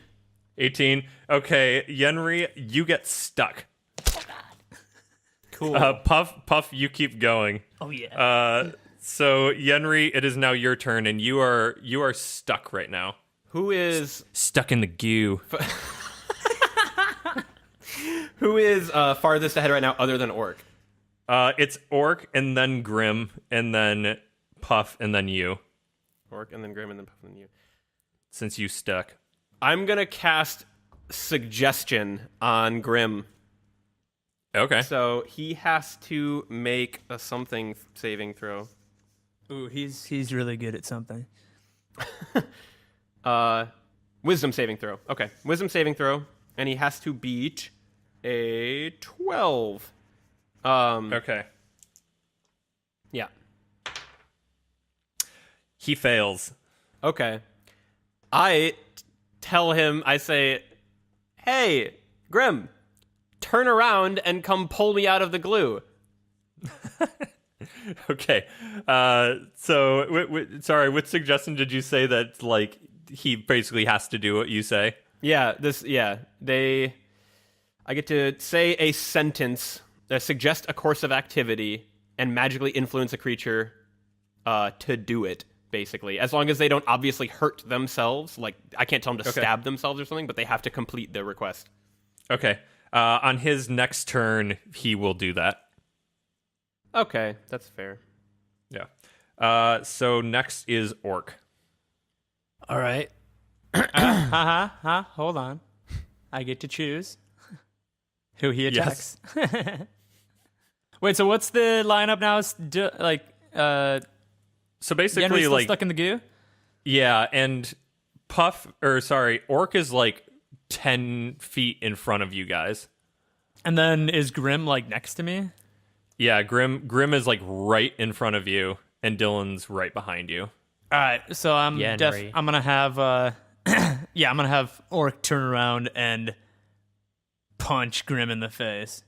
18. Okay, Yenri, you get stuck. Cool. Puff, you keep going. Oh yeah. So Yenri, it is now your turn, and you are stuck right now. Who is Stuck in the goo. farthest ahead right now other than Orc? It's Orc, and then Grimm, and then Puff, and then you. Orc and then Grimm and then Puff and then you. Since you stuck. I'm gonna cast Suggestion on Grimm. Okay. So he has to make a something saving throw. Ooh, he's really good at something. Wisdom saving throw. Okay, wisdom saving throw, and he has to beat a 12. Okay. Yeah. He fails. Okay. I tell him, I say, hey, Grimm, turn around and come pull me out of the glue. Okay. So, sorry, what suggestion did you say that, like, he basically has to do what you say? I get to say a sentence, suggest a course of activity, and magically influence a creature to do it, basically. As long as they don't obviously hurt themselves. Like, I can't tell them to stab themselves or something, but they have to complete the request. Okay. On his next turn, he will do that. Okay, that's fair. Yeah. So next is Orc. All right. Hold on. I get to choose who he attacks. Wait, so what's the lineup now? So basically, Yenri's still like, stuck in the goo? yeah, and Orc is like 10 feet in front of you guys. And then is Grimm like next to me? Yeah, Grimm is like right in front of you, and Dylan's right behind you. All right, so I'm Yenri. I'm gonna have I'm gonna have Orc turn around and punch Grimm in the face.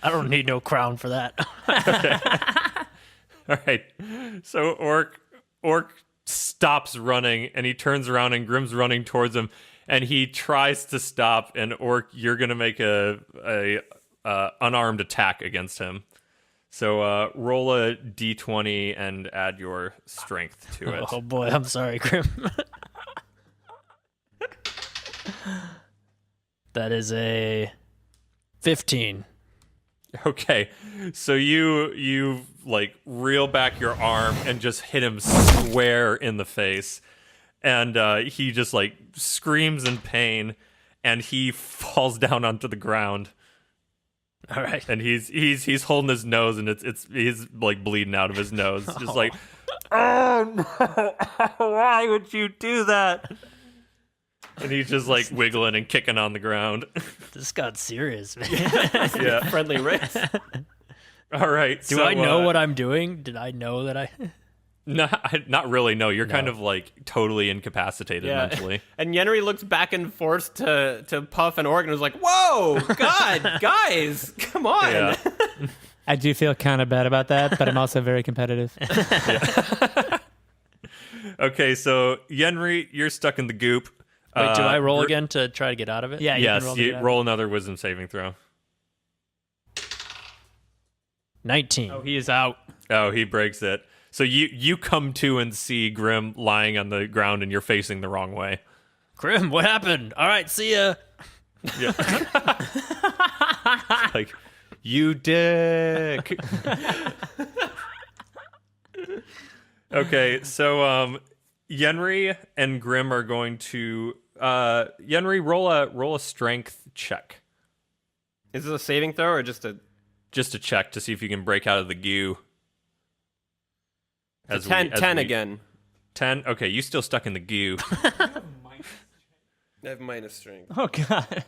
I don't need no crown for that. All right. So Orc stops running, and he turns around, and Grimm's running towards him, and he tries to stop. And Orc, you're gonna make a unarmed attack against him. So roll a d20 and add your strength to it. Oh boy, I'm sorry, Grimm. That is a 15. Okay, so you like reel back your arm and just hit him square in the face, and he just like screams in pain, and he falls down onto the ground. All right. And he's holding his nose, and he's like bleeding out of his nose, just like, oh no, why would you do that? And he's just like wiggling and kicking on the ground. This got serious, man. Yeah. Friendly race. All right. Do I know what I'm doing? Did I know that I... Not really. No, you're kind of like totally incapacitated mentally. And Yenri looks back and forth to Puff and Orc and was like, whoa, God, guys, come on. Yeah. I do feel kind of bad about that, but I'm also very competitive. Okay, so Yenri, you're stuck in the goop. Wait, do I roll again to try to get out of it? Yeah, Yes, can roll, you roll another wisdom saving throw. 19. Oh, he is out. Oh, he breaks it. So you come to and see Grimm lying on the ground, and you're facing the wrong way. Grimm, what happened? All right, see ya. Yeah. Like, you dick. Okay, so Yenri and Grimm are going to Yenri roll a strength check. Is this a saving throw or just a check to see if you can break out of the goo. As 10 again? 10. Okay, you still stuck in the goo. I have minus strength. Oh god.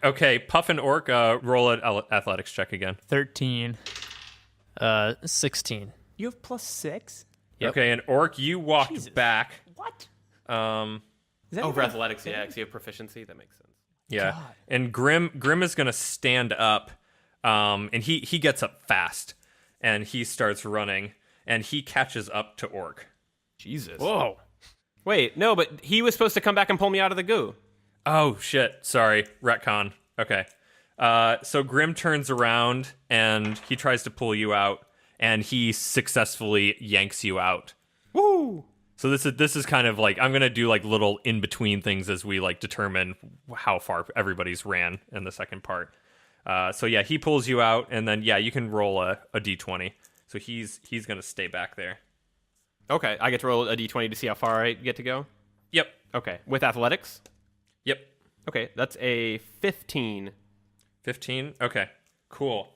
Okay, Puff and Orc, roll an athletics check again. 13. 16. You have +6? Yep. Okay, and Orc, you walked Jesus. back. What? Um, Is that Oh, even for a athletics, thing? yeah, because you have proficiency. That makes sense. yeah. God. And Grimm is gonna stand up, and he gets up fast, and he starts running, and he catches up to Orc. Jesus. Whoa. Wait, no, but he was supposed to come back and pull me out of the goo. Oh shit! Sorry, retcon. Okay. So Grimm turns around and he tries to pull you out, and he successfully yanks you out. Woo! So this is kind of like, I'm gonna do like little in between things as we like determine how far everybody's ran in the second part. So yeah, he pulls you out, and then yeah, you can roll a d20. So he's gonna stay back there. Okay, I get to roll a d20 to see how far I get to go. Yep. Okay, with athletics. Yep. Okay, that's a 15. 15. Okay. Cool.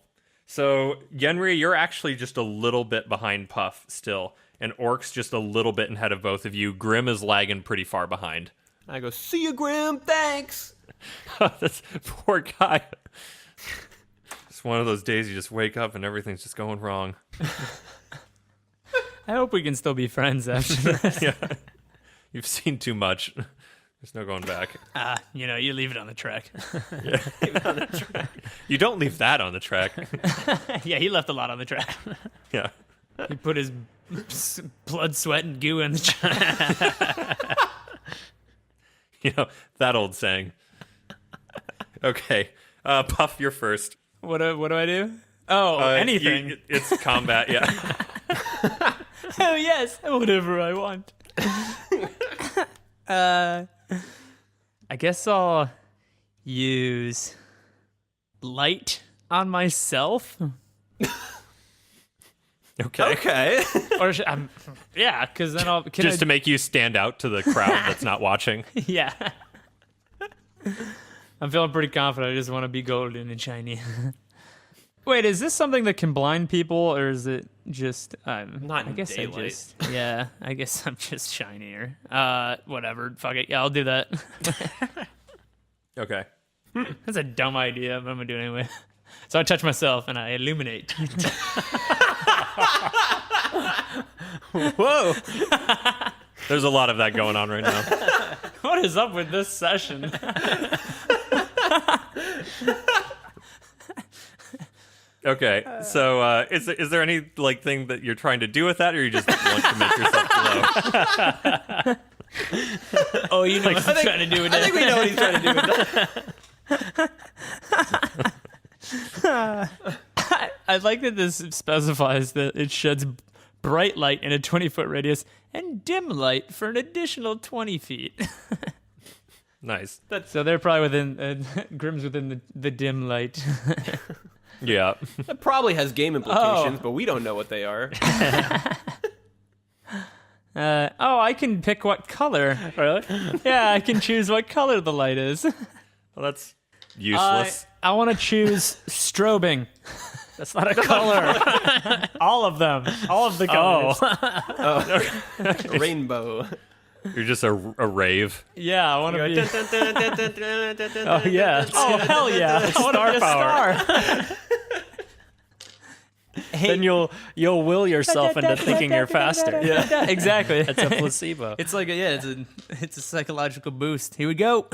So Yenri, you're actually just a little bit behind Puff still, and Orc's just a little bit ahead of both of you. Grimm is lagging pretty far behind. I go, see you, Grimm. Thanks. This poor guy. It's one of those days you just wake up and everything's just going wrong. I hope we can still be friends after this. Yeah. You've seen too much. There's no going back. You leave it on the track. You don't leave that on the track. Yeah, he left a lot on the track. Yeah. He put his blood, sweat, and goo in the track. You know, that old saying. Okay. Puff, you're first. What do I do? Oh, anything. It's combat, yeah. Oh yes, whatever I want. I guess I'll use light on myself. Okay. Or yeah, because then I'll Just to make you stand out to the crowd that's not watching. yeah. I'm feeling pretty confident. I just want to be golden and shiny. Wait, is this something that can blind people, or is it just? Not in I guess daylight. I guess I'm just shinier. Whatever. Fuck it. Yeah, I'll do that. Okay. That's a dumb idea, but I'm gonna do it anyway. So I touch myself and I illuminate. Whoa. There's a lot of that going on right now. What is up with this session? Okay, so is there any like thing that you're trying to do with that, or you just want to make yourself glow? Oh, you know what I'm trying to do with I it. think we know what he's trying to do with that. I like that this specifies that it sheds bright light in a 20-foot radius and dim light for an additional 20 feet. Nice. So they're probably within, Grimm's within the dim light. Yeah. That probably has game implications, but we don't know what they are. I can pick what color. Really? Yeah, I can choose what color the light is. Well, that's useless. I want to choose strobing. That's not a color. All of them. All of the colors. Rainbow. You're just a rave. Yeah, I want to be. Oh, yeah. Oh, hell yeah. I want to be a power. star. Then you'll will yourself into thinking you're faster. Yeah, exactly. It's a placebo. It's like it's a psychological boost. Here we go.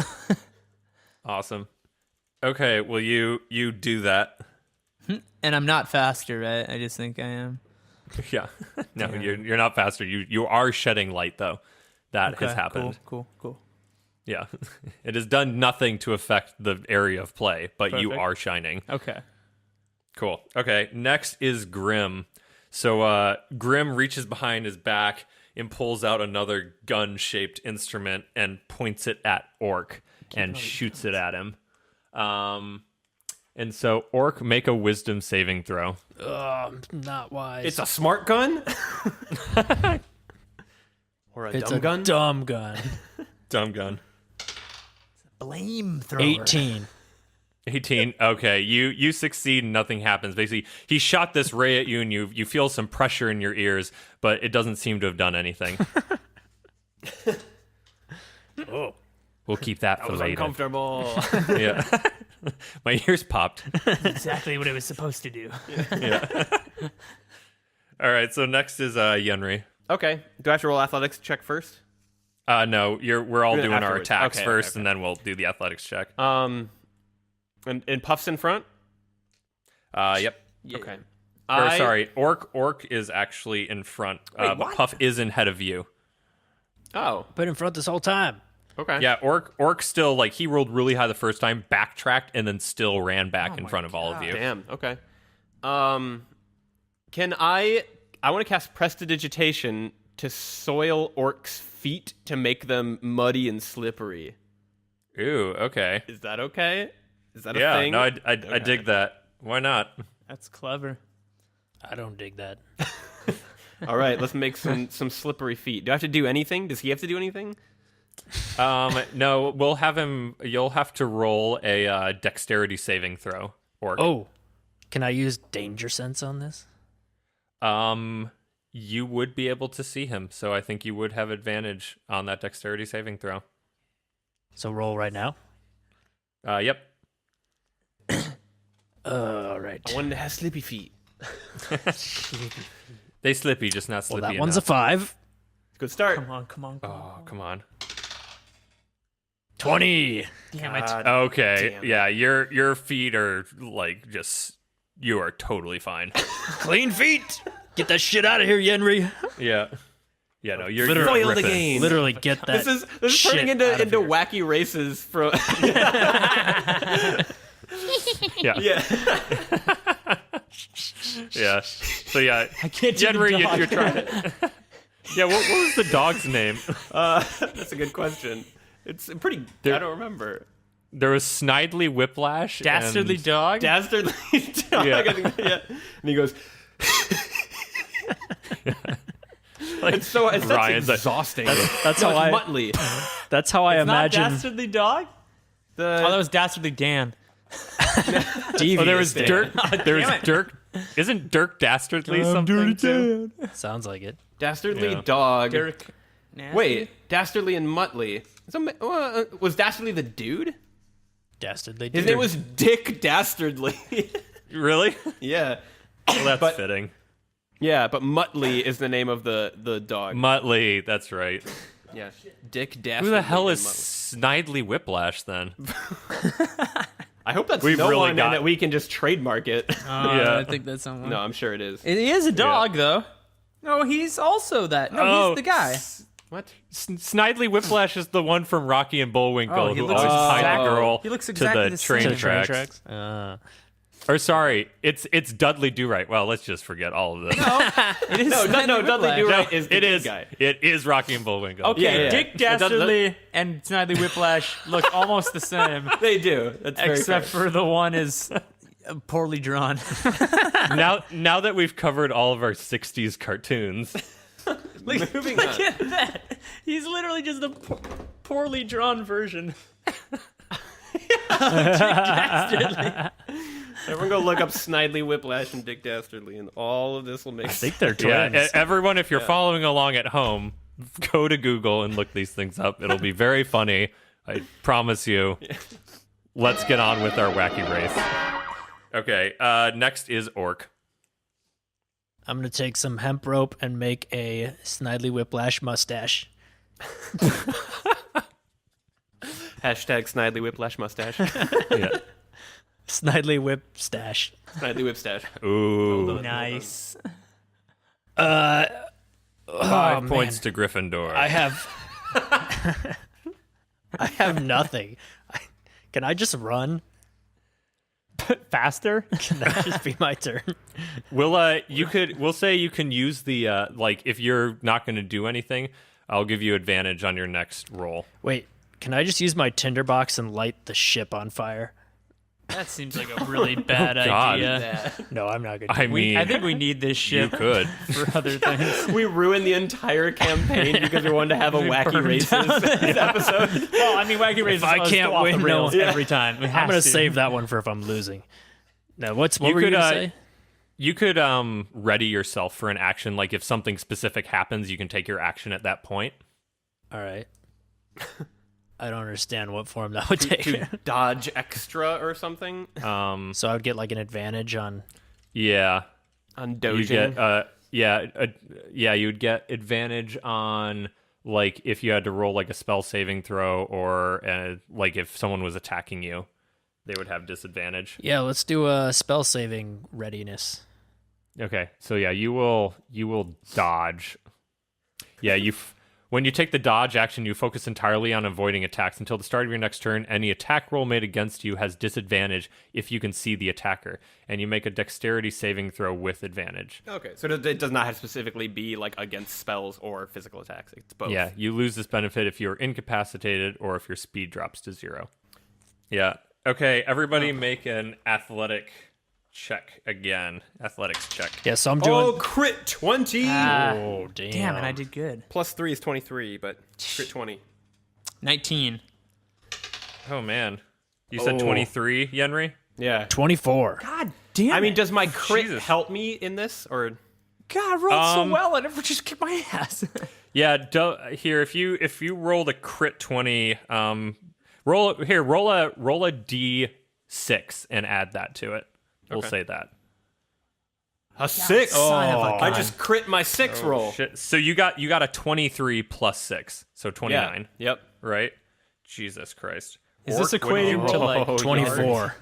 Awesome. Okay, well you do that. And I'm not faster, right? I just think I am. Yeah. No, you're not faster. You are shedding light though. That has happened. Cool. Yeah. It has done nothing to affect the area of play, but you Perfect. are shining. Okay. Cool. Okay, next is Grimm. So Grimm reaches behind his back and pulls out another gun-shaped instrument and points it at Orc and shoots it at him. And so Orc, make a wisdom saving throw. Not wise. It's a smart gun? Or a It's dumb a gun? dumb gun. Dumb gun. Flamethrower. 18. 18. Okay, you succeed. Nothing happens. Basically, he shot this ray at you, and you feel some pressure in your ears, but it doesn't seem to have done anything. Oh. We'll keep that for was later. uncomfortable. Yeah, my ears popped. Exactly what it was supposed to do. Yeah. All right. So next is Yenri. Okay. Do I have to roll athletics check first? No, we're all doing our Afterwards. attacks Okay, first, okay. and then we'll do the athletics check. And Puff's in front? Yep. Okay. Or sorry, Orc is actually in front. But what? Puff is ahead of you. Oh, Been in front this whole time. okay. Yeah, Orc still, like, he rolled really high the first time, backtracked, and then still ran back in front of all of you. Damn. Okay. Can I want to cast Prestidigitation to soil Orc's feet to make them muddy and slippery. Ooh, okay. Is that okay? Is that a Yeah, thing? no, I dig that. Why not? That's clever. I don't dig that. All right, let's make some slippery feet. Do I have to do anything? Does he have to do anything? No, we'll have him. You'll have to roll a dexterity saving throw, Orc. Oh. Can I use danger sense on this? You would be able to see him, so I think you would have advantage on that dexterity saving throw. So roll right now. Yep. All right. I wanted to have slippy feet. They slippy, just not Well, slippy that one's a enough. 5. Good start. Come on, come on, come on. Oh, come on. 20. Damn it. God Okay, damn it. yeah, your feet are like just you are totally fine. Clean feet. Get that shit out of here, Yenri. Yeah, yeah, no, you're Foil the ripping. game. Literally get that. This is shit turning out of into here. wacky races from. Yeah, Yeah. yeah. So yeah, I can't do Yenri, the dog. you're trying to. Yeah, what was the dog's name? That's a good question. It's pretty. I don't remember. There was Snidely Whiplash. Dastardly and, dog? Dastardly dog. Yeah. I think, yeah. And he goes. like, It's Ryan's like- exhausting. That's No, how it's I. Muttley. That's how I It's not imagine. Dastardly Dog? The Oh, that was Dastardly Dan. Devious Oh, there was Dan. Dirk. There was damn it. Dirk. Isn't Dirk Dastardly something too? Sounds like it. Dastardly Yeah. dog. Derek. Nasty? Wait, Dastardly and Muttley. Was Dastardly the dude? Dastardly. His name was Dick Dastardly. Really? yeah. Well, that's But- fitting. Yeah, but Muttley is the name of the dog. Muttley, that's right. Yeah. Dick Dastardly. Who the hell and is Muttley. Snidely Whiplash then? I hope that's We've no really one got- and that we can just trademark it. Yeah. I think that's someone. no, I'm sure it is. It is a dog, though. No, he's also that. No, he's the guy. What? Snidely Whiplash is the one from Rocky and Bullwinkle Oh, he who looks always tied exact- the girl he looks to exactly the the train same. tracks. Or sorry, it's Dudley Do-Right. Well, let's just forget all of this. It is No, Snidely Dudley Whiplash. Do-Right is the it is. guy. It is Rocky and Bullwinkle. Okay, Yeah, yeah. Dick So Dastardly and Snidely Whiplash look almost the same, They do. That's very except fair. for the one is poorly drawn. Now that we've covered all of our '60s cartoons, Moving on. Look at that. He's literally just a poorly drawn version. Everyone go look up Snidely Whiplash and Dick Dastardly, and all of this will make I sense. think they're twins. yeah, everyone, if you're following along at home, go to Google and look these things up. It'll be very funny. I promise you. Let's get on with our wacky race. Okay, next is Orc. I'm going to take some hemp rope and make a Snidely Whiplash mustache. Hashtag Snidely Whiplash mustache. Yeah. Snidely Whip stash. Snidely Whipstache. Ooh. Nice. 5 points to Gryffindor. I have. I have nothing. Can I just run? Faster? Can that just be my turn? We'll say you can use the like if you're not going to do anything, I'll give you advantage on your next roll. Wait, can I just use my tinderbox and light the ship on fire? That seems like a really bad God. idea. No, I'm not gonna. I mean, I think we need this you ship could. for other things. We ruined the entire campaign because we wanted to have a wacky burned races down episode. Well, I mean, Wacky Races I always can't go off the win, rails no. every time. We I'm have gonna to. save that one for if I'm losing. Now, what You were you could, gonna say? You could ready yourself for an action. Like if something specific happens, you can take your action at that point. All right. I don't understand what form that would take. To dodge extra or something So I would get like an advantage on. Yeah. on You dodging. get you would get advantage on like if you had to roll like a spell saving throw or like if someone was attacking you, they would have disadvantage. Yeah, let's do a spell saving readiness. Okay, so yeah, you will dodge. Yeah, when you take the dodge action, you focus entirely on avoiding attacks until the start of your next turn. Any attack roll made against you has disadvantage if you can see the attacker, and you make a dexterity saving throw with advantage. Okay, so it does not have to specifically be like against spells or physical attacks. It's both. Yeah, you lose this benefit if you're incapacitated or if your speed drops to 0. Yeah. Okay, everybody make an athletic check again. Athletics check. Yeah, so I'm doing. Oh, crit 20! Oh, damn. Damn, and I did good. Plus 3 is 23, but crit 20. 19. Oh man. You said Oh. 23, Yenri? Yeah. 24. God damn. I mean, does my crit Jesus. help me in this, or God, I rolled so well. I never just kicked my ass. Yeah, here if you rolled a crit 20, roll a d6 and add that to it. We'll Okay. say that. a 6? Son of a I gun. just crit my 6 roll. Shit. So you got a 23 plus 6, so 29, Yeah. Yep. right? Jesus Christ. Is this Orc, what did you equating to roll? like 24.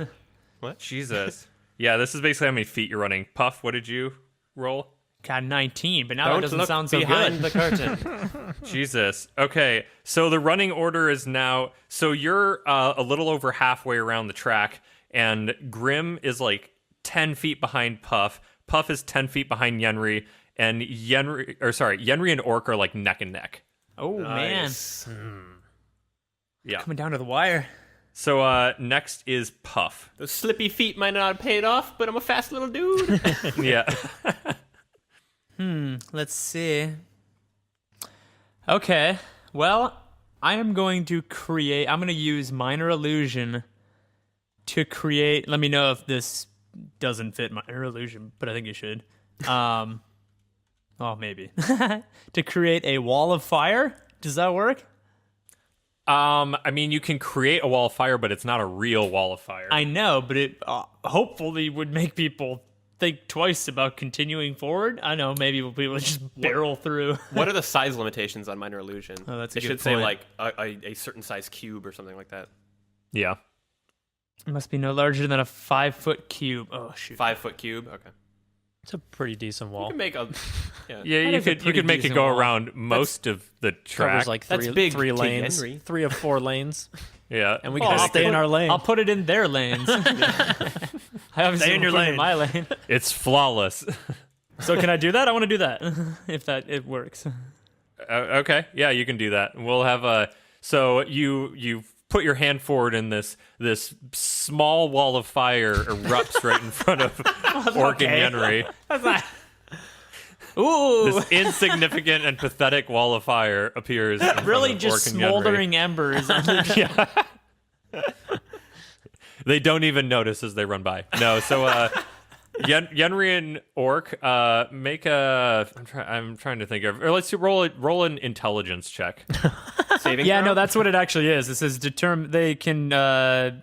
Jesus. Yeah, this is basically how many feet you're running. Puff, what did you roll? God 19? But now that Don't doesn't look sound so behind good. the curtain. Jesus. Okay, so the running order is now. So you're a little over halfway around the track, and Grimm is like 10 feet behind Puff. Puff is 10 feet behind Yenri, and Yenri and Orc are like neck and neck. Oh man, Nice. Yeah. coming down to the wire. So next is Puff. Those slippy feet might not have paid off, but I'm a fast little dude. Yeah. Let's see. Okay. Well, I am going to create. I'm going to use minor illusion to create. Let me know if this doesn't fit minor illusion, but I think it should. Oh, maybe to create a wall of fire. Does that work? I mean, you can create a wall of fire, but it's not a real wall of fire. I know, but it hopefully would make people think twice about continuing forward. I know, maybe people just barrel through. What are the size limitations on minor illusion? Oh, that's a it good should say point. like a certain size cube or something like that. Yeah. It must be no larger than a 5-foot cube. Oh shoot! 5-foot cube. Okay. It's a pretty decent You wall. can make a. Yeah. Yeah, That you is a could pretty make it decent go wall. around most of the track. Covers like That's three, big three to lanes, Henry. 3 of 4 lanes, Yeah. and we can just stay in our lane. I'll put it in their lanes. I obviously Stay in your won't put it lane. in my lane. It's flawless. So can I do that? I want to do that if it works. Okay, yeah, you can do that. We'll have a. So you put your hand forward, and this small wall of fire erupts right in front of Orc and Yenri. That's not. Ooh, This insignificant and pathetic wall of fire appears. In front really of just Orc and Yenri. smoldering embers. They don't even notice as they run by. No, so Yenri and Orc make a. I'm trying to think of. Or let's roll an intelligence check. Saving Yeah, throw? no, that's what it actually is. It says determine. They can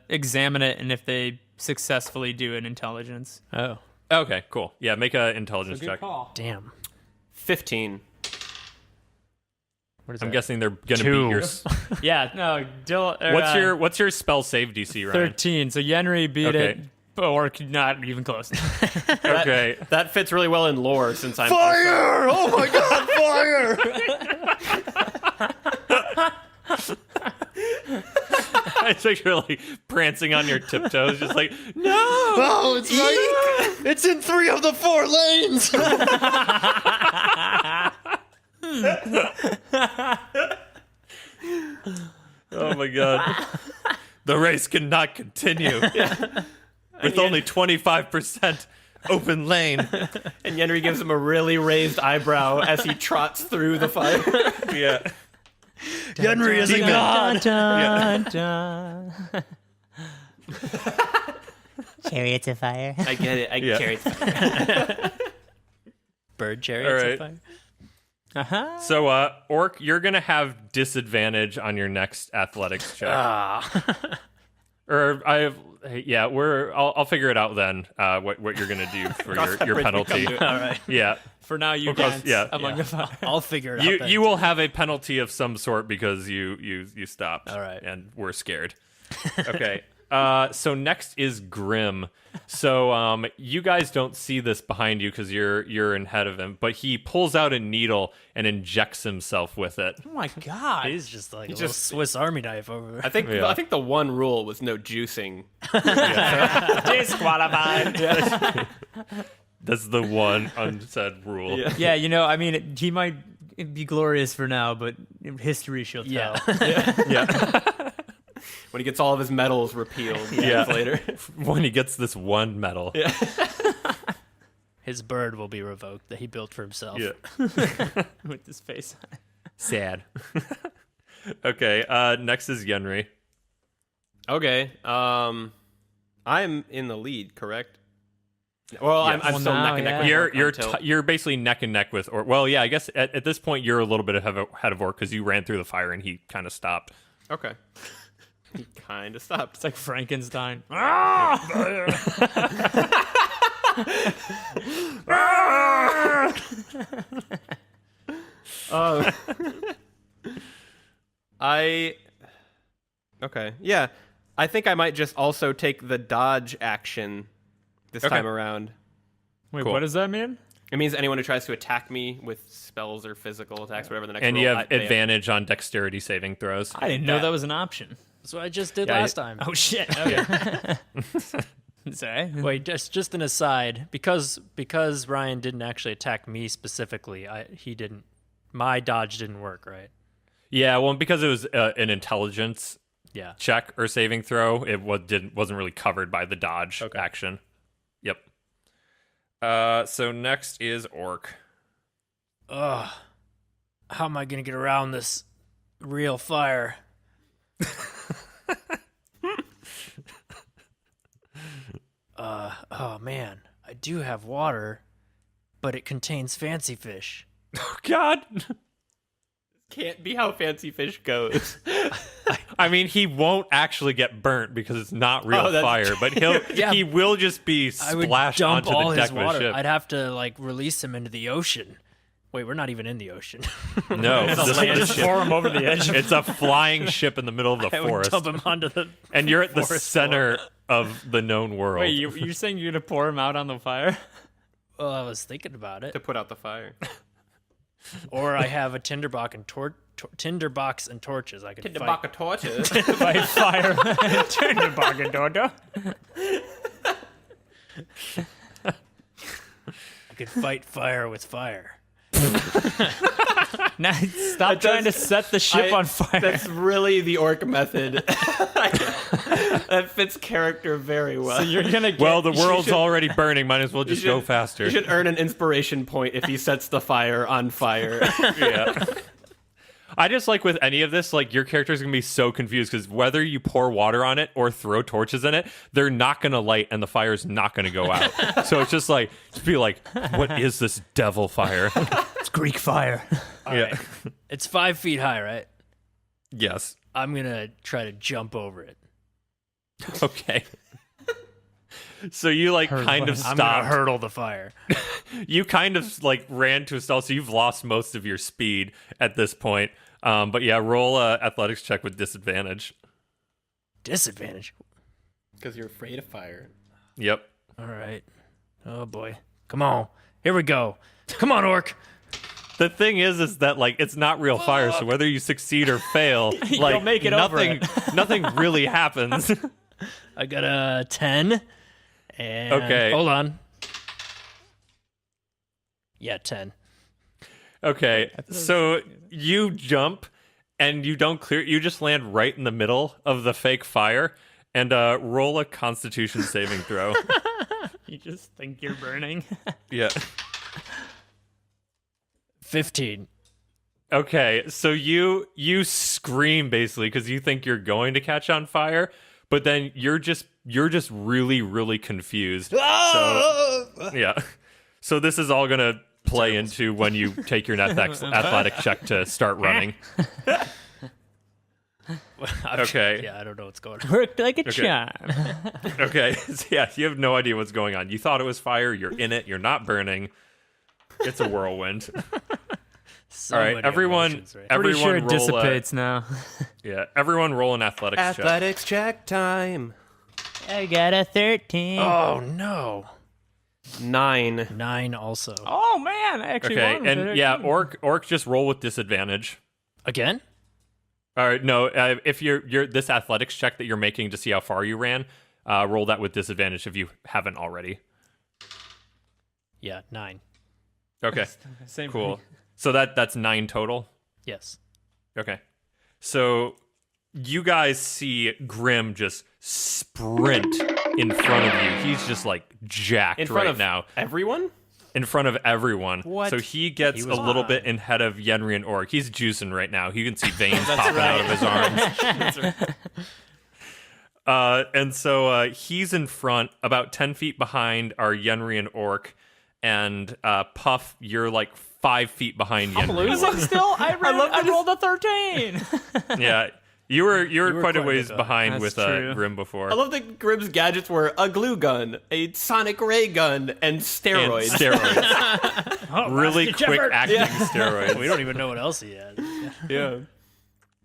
examine it, and if they successfully do an intelligence. Oh, Okay, cool. Yeah, make an intelligence check. damn. 15. What is I'm that? guessing they're gonna 2. beat your. Yeah, no. What's your spell save DC, Ryan? 13? So Yenri beat Okay. it, or not even close. Okay. That fits really well in lore since I'm. Fire! Oh my God, fire! It's like you're like prancing on your tiptoes, just like no. Oh, it's right. It's in 3 of the 4 lanes. Oh my god. The race cannot continue. with only 25% open lane. And Yenri gives him a really raised eyebrow as he trots through the fire. Yeah. Yenri is a god. Dun, dun. Chariots of fire. I get it. I Yeah. carry it. Bird chariots All of right. fire. Uh-huh. So, Orc, you're gonna have disadvantage on your next athletics check. Or I'll figure it out then. What you're gonna do for your penalty? Come to it. All right. Yeah, For now, you Because- dance yeah. among the fire. I'll figure it out. then. you will have a penalty of some sort because you stopped. All right. and we're scared. Okay. So next is Grimm. So you guys don't see this behind you because you're in head of him, but he pulls out a needle and injects himself with it. Oh my god. He's just like a He's little just- Swiss Army knife over there. I think Yeah. I think the one rule was no juicing. Disqualified. That's the one unsaid rule. Yeah. Yeah, I mean, he might be glorious for now, but history shall tell. Yeah. Yeah. When he gets all of his medals repealed Yeah. later. When he gets this one medal. Yeah. His bird will be revoked that he built for himself. Yeah. With this face. Sad. Okay. Next is Yenri. Okay. I'm in the lead, correct? Well, I'm Well, still now, neck and neck yeah. with You're Orc you're until- you're basically neck and neck with Orc. Well, yeah, I guess at this point you're a little bit ahead of Orc because you ran through the fire and he kind of stopped. Okay. He kind of stopped. It's like Frankenstein. Okay. Yeah. I think I might just also take the dodge action this Okay. time around. Wait, Cool. what does that mean? It means anyone who tries to attack me with spells or physical attacks, whatever the next And roll, you have they advantage on dexterity saving throws. I didn't know that was an option. That's what I just did Yeah, last time. Oh shit. Okay. Sorry. Wait, just an aside, because Ryan didn't actually attack me specifically. He didn't. My dodge didn't work, right? Yeah, well, because it was an intelligence Yeah. check or saving throw, it wasn't really covered by the dodge action. Yep. So next is Orc. Ugh. How am I gonna get around this real fire? Oh man, I do have water, but it contains fancy fish. Oh, God. can't be how Fancy Fish goes. I mean, he won't actually get burnt because it's not real Oh, that's fire, but Yeah. he will just be I would splashed dump onto all the deck his of a water. ship. I'd have to release him into the ocean. Wait, we're not even in the ocean. No, Just throw him over the edge. it's a flying ship in the middle of the I would forest, dump him onto the. and you're at the forest center of the known world. Wait, you're saying you're gonna pour him out on the fire? Well, I was thinking about it. to put out the fire. Or I have a tinderbox and tinderbox and torches. I could fight. of torches. By fire. Turn the bargain, Dodo. I could fight fire with fire. Now stop trying to set the ship on fire. That's really the orc method. That fits character very well. So you're gonna get, Well, the world's should- already burning. Might as well just go should- faster. You should earn an inspiration point if he sets the fire on fire. Yeah. I just like with any of this, like your character's gonna be so confused because whether you pour water on it or throw torches in it, they're not gonna light and the fire's not gonna go out. So it's just be like, what is this devil fire? It's Greek fire. Yeah. It's 5 feet high, right? Yes. I'm gonna try to jump over it. Okay. So you kind of I'm gonna stopped. hurdle the fire. You kind of ran to a stall, so you've lost most of your speed at this point. But yeah, roll a athletics check with disadvantage. Disadvantage. Because you're afraid of fire. Yep. All right. Oh boy. Come on. Here we go. Come on, orc. The thing is that it's not real fire, so whether you succeed or fail, You'll make it over nothing, nothing really happens. I got a 10. And Okay. hold on. Yeah, 10. Okay, so you jump and you don't clear. You just land right in the middle of the fake fire, And roll a Constitution saving throw. You just think you're burning. Yeah. 15. Okay, so you scream basically because you think you're going to catch on fire, but then you're just really really confused. So yeah, so this is all gonna play into when you take your athletic check to start running. Okay. Yeah, I don't know what's going on. Worked like a charm. Okay, so yeah, you have no idea what's going on. You thought it was fire. You're in it. You're not burning. It's a whirlwind. So All right, many everyone. emotions right Pretty Everyone sure it roll. dissipates now. Yeah, everyone roll an athletics check. Athletics check time. I got a 13. Oh, no. 9. 9 also. Oh man, I actually Okay, won with and it. yeah, orc just roll with disadvantage. Again? All right, no, if you're this athletics check that you're making to see how far you ran, roll that with disadvantage if you haven't already. Yeah, 9. Okay, Same cool. So that's 9 total. Yes. Okay, so you guys see Grimm just sprint in front of you. He's just like jacked In front right of now. everyone? In front of everyone. What? So he gets He a was little fine. bit ahead of Yenri and Orc. He's juicing right now. You can see veins popping out of his arms. And so he's in front. About 10 feet behind are Yenri and Orc. And Puff, you're like 5 feet behind Yenri. and Losing Orc. still? I rolled a 13. Yeah. You were quite a quite a ways bit behind That's with true. Grimm before. I love that Grimm's gadgets were a glue gun, a sonic ray gun, and And steroids. steroids. Really quick acting steroids. We don't even know what else he has. Yeah. Would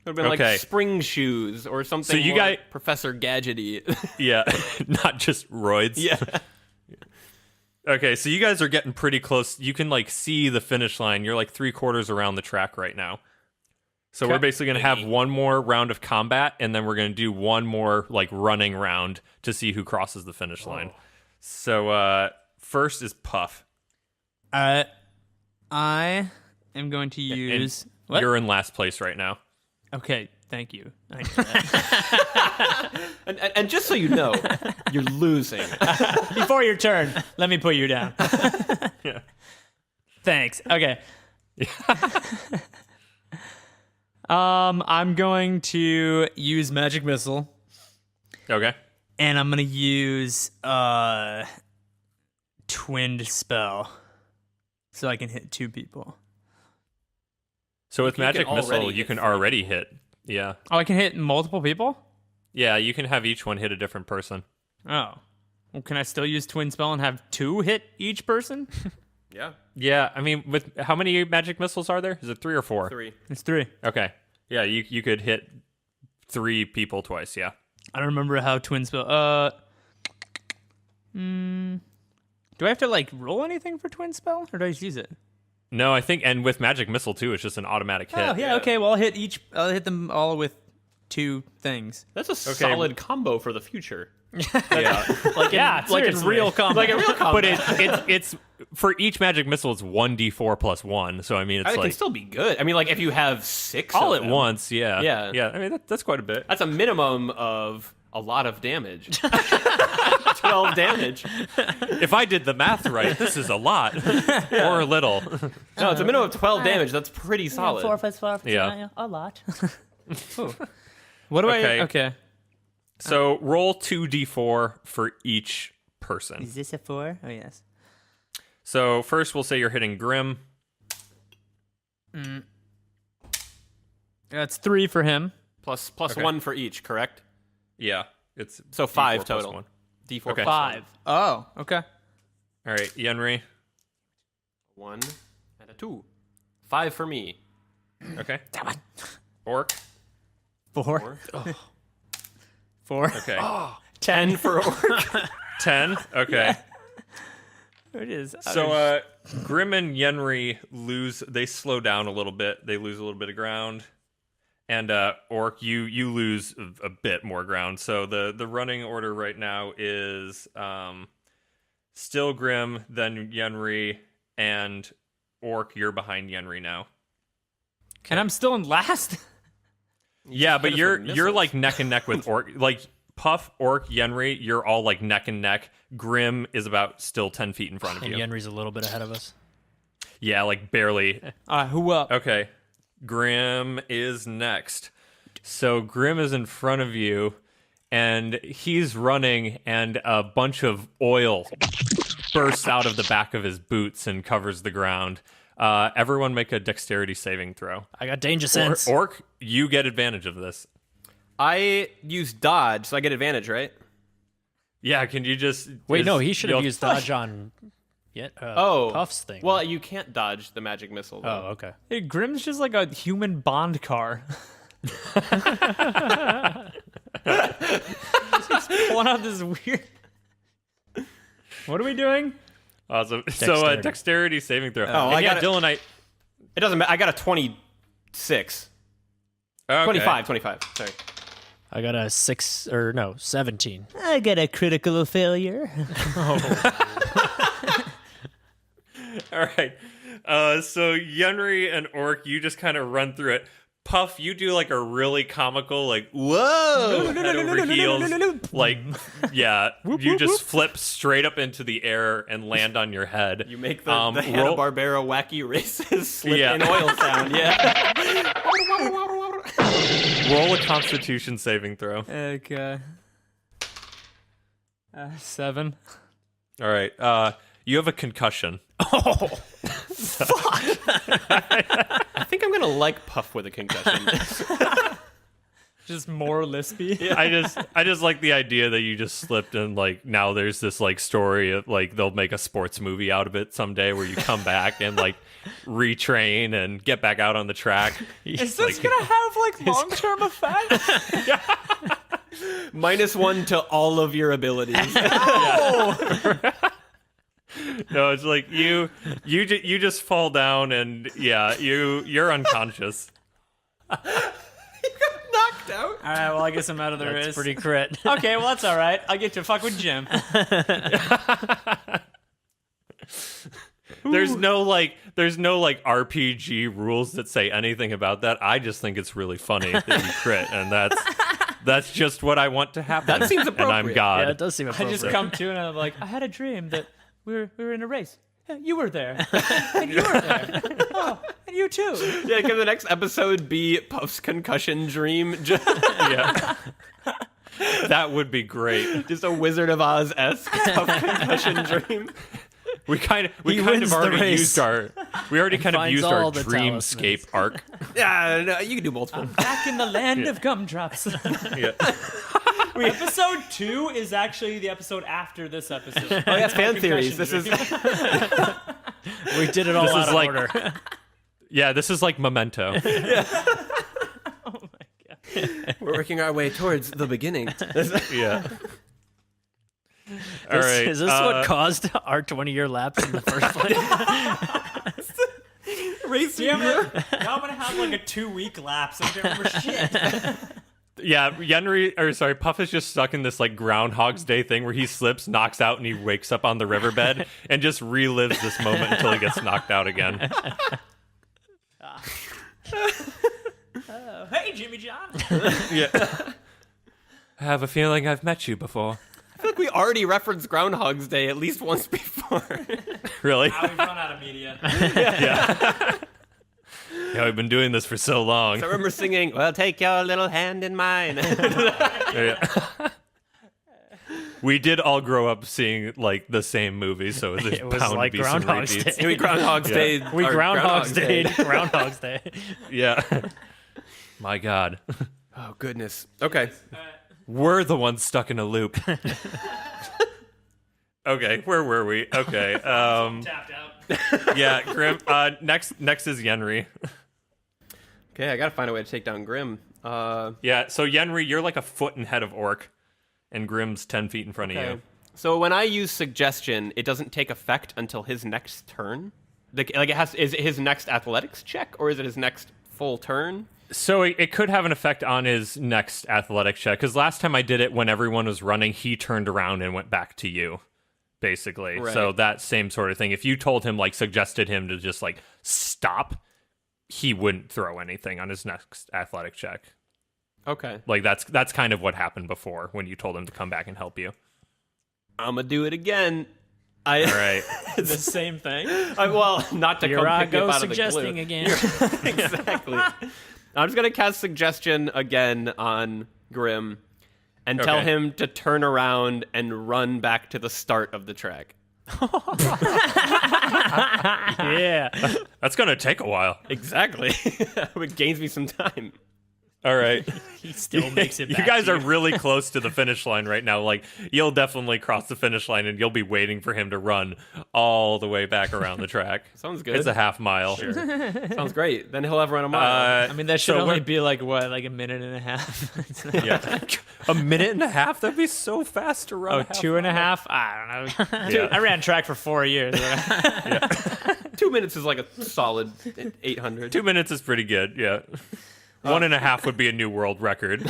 have been Okay. like spring shoes or something. So you more guys- Professor Gadgety. Yeah, not just roids. yeah. Okay, so you guys are getting pretty close. You can like see the finish line. You're like 3/4 around the track right now. So we're basically going to have one more round of combat, and then we're going to do one more like running round to see who crosses the finish line. So first is Puff. I am going to use. What? You're in last place right now. Okay, thank you. I knew that. And just so you know, you're losing. Before your turn, let me put you down. Yeah. Thanks. Okay. I'm going to use magic missile, Okay. and I'm gonna use twinned spell, so I can hit 2 people. So with can magic missile, already you hit can 3 already hit. Yeah. Oh, I can hit multiple people. Yeah, you can have each one hit a different person. Oh, well, can I still use twin spell and have 2 hit each person? Yeah. Yeah, I mean, with how many magic missiles are there? Is it 3 or 4? 3. It's 3. Okay. Yeah, you could hit 3 people twice. Yeah. I don't remember how twin spell. Do I have to like roll anything for twin spell, or do I just use it? No, I think, and with magic missile too, it's just an automatic hit. Oh yeah, okay. Well, I'll hit them all with 2 things. That's a solid combo for the future. Yeah. Like Yeah, like in seriously. real combat. Like a real combat. But it's for each magic missile, it's 1d4 plus 1. So I mean, it's it can like still be good. I mean, like if you have 6 all of at them, once. Yeah. Yeah. Yeah. I mean, that's quite a bit. that's a minimum of a lot of damage. 12 damage. If I did the math right, this is a lot or a little. No, it's a minimum of 12 damage. That's pretty solid. 4 plus 4. Yeah. A lot. What do Okay. I? Okay. So roll 2d4 for each person. Is this a 4? Oh, yes. So first, we'll say you're hitting Grimm. That's 3 for him. Plus Okay. 1 for each, correct? Yeah. It's So 5 5 plus total. 1. D4 Okay. plus 5. Oh, okay. All right, Yenri. 1 and a 2. 5 for me. Okay. Orc. 4. 4. Okay. 10 for Orc. 10. Okay. It is. So Grimm and Yenri they slow down a little bit. They lose a little bit of ground. And Orc, you lose a bit more ground. So the running order right now is still Grimm, then Yenri, and Orc, you're behind Yenri now. and I'm still in last. Yeah, but hit us you're with missiles. like neck and neck with Orc. Like Puff, Orc, Yenri, you're all like neck and neck. Grimm is about still 10 feet in front of And you. Yenri's a little bit ahead of us. Yeah, like barely. Who up? Okay. Grimm is next. So Grimm is in front of you, and he's running, and a bunch of oil bursts out of the back of his boots and covers the ground. Everyone make a dexterity saving throw. I got danger sense. Orc, you get advantage of this. I use dodge, so I get advantage, right? Yeah, can you just... Wait, no, he should have you'll- used dodge on Puff's thing. Well, you can't dodge the magic missile. Though. oh, okay. Hey, Grimm's just like a human Bond car. He's pulling out this weird. What are we doing? Awesome. So, Dexterity. dexterity saving throw. Oh, And I got it. Dylan, It doesn't matter. I got a 26. Okay. 25. Sorry. I got a 17. I got a critical failure. All right. So Yenri and Orc, you just kind of run through it. Puff, you do like a really comical, like, whoa, head over heels. Like, yeah, you just flip straight up into the air and land on your head. You make the roll- Hanna-Barbera wacky races slip Yeah. in oil sound. Yeah. Roll a Constitution saving throw. Okay. 7. All right. You have a concussion. I think I'm gonna like Puff with a concussion. Just more lispy. I just like the idea that you just slipped and like now there's this like story of like they'll make a sports movie out of it someday where you come back and like retrain and get back out on the track. Is this gonna have like long-term effects? -1 to all of your abilities. No, it's like you just fall down and yeah, you're unconscious. Knocked out. All right, well, I guess I'm out of the race. That's pretty crit. Okay, well, that's all right. I get to fuck with Jim. There's no RPG rules that say anything about that. I just think it's really funny that you crit, and that's just what I want to happen. That seems And I'm appropriate. God. Yeah, it does seem I appropriate. just come to and I'm like, I had a dream that we were in a race. Yeah, you were there. And you were there. Oh, and you too. Yeah, can the next episode be Puff's concussion dream? Just, Yeah. That would be great. just a Wizard of Oz-esque Puff concussion dream. We kind of wins the already race. used our finds all the dreamscape arc. Yeah, no, you can do multiple. Back in the land of gumdrops. Yeah. Episode 2 is actually the episode after this episode. Oh, yeah, fan theories. This is We did it all This out is of like- order. Yeah, this is like Memento. we're working our way towards the beginning. Yeah. All right. Is this what caused our 20-year lapse in the first place? Y'all gonna have like a 2-week lapse. I don't remember shit. Yeah, Puff is just stuck in this like Groundhog's Day thing where he slips, knocks out, and he wakes up on the riverbed and just relives this moment until he gets knocked out again. Hey, Jimmy John. Yeah. I have a feeling I've met you before. I feel like we already referenced Groundhog's Day at least once before. Really? Now we've run out of media. Yeah, we've been doing this for so long. I remember singing, "Well, take your little hand in mine." Yeah. We did all grow up seeing like the same movie, so there's It was bound like to be some Groundhog's repeats. Day. We Groundhog's Day. We or Groundhog's Day. Day. Groundhog's Day. Yeah. My God. Oh goodness. Okay. We're the ones stuck in a loop. Okay, where were we? Okay. Tapped out. Yeah, Grimm. Next is Yenri. Okay, I gotta find a way to take down Grimm. Yeah, so Yenri, you're like a foot ahead of Orc, and Grimm's 10 feet in front of you. So when I use suggestion, it doesn't take effect until his next turn. Like it has. Is it his next athletics check, or is it his next full turn? So it could have an effect on his next athletic check, because last time I did it when everyone was running, he turned around and went back to you, basically. Right. So that same sort of thing. If you told him, like, suggested him to just, like, stop, he wouldn't throw anything on his next athletic check. Okay. Like that's kind of what happened before when you told him to come back and help you. I'm gonna do it again. All right. The same thing. Well, not to Here come I pick me go up out of the suggesting glue. again. Exactly. I'm just gonna cast suggestion again on Grimm and tell Okay. him to turn around and run back to the start of the track. Yeah. That's going to take a while. Exactly. It gains me some time. All right. He still makes it You back guys to are really close to the finish line right now. Like, you'll definitely cross the finish line and you'll be waiting for him to run all the way back around the track. Sounds good. It's a half mile. Sounds great. Then he'll have run a mile. I mean, that should so only what- be like a minute and a half. Yeah. A minute and a half? That'd be so fast to run. Oh, a half 2.5? I don't know. Yeah. I ran track for 4 years. 2 minutes is like a solid 800. 2 minutes is pretty good. Yeah. 1.5 would be a new world record.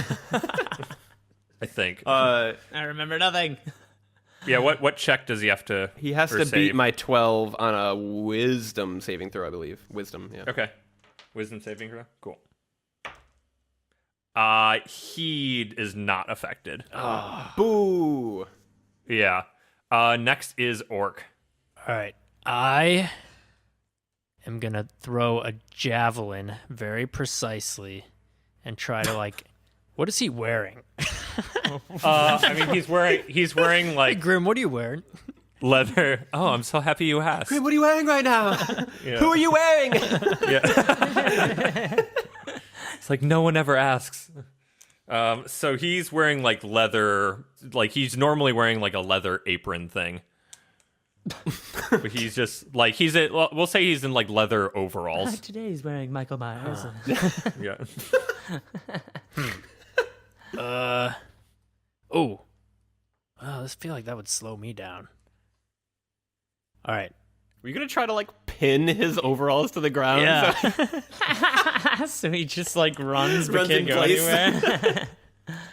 I think. I remember nothing. Yeah. What check does he have to? He has or to save? beat my 12 on a wisdom saving throw, I believe. Wisdom, yeah. Okay. Wisdom saving throw. Cool. He is not affected. Boo! Yeah. Next is Orc. All right. I am going to throw a javelin very precisely and try to what is he wearing? I mean, he's wearing Hey, like Grimm, what are you wearing? leather. Oh, I'm so happy you asked. What are you wearing right now? Yeah. Who are you wearing? Yeah. It's like no one ever asks. So he's wearing like leather, like he's normally wearing like a leather apron thing. But he's just like we'll say he's in like leather overalls. Today he's wearing Michael Myers. Yeah. Oh, I feel like that would slow me down. All right. Were you going to try to pin his overalls to the ground? Yeah. So he just runs but Runs can't in go place. anywhere.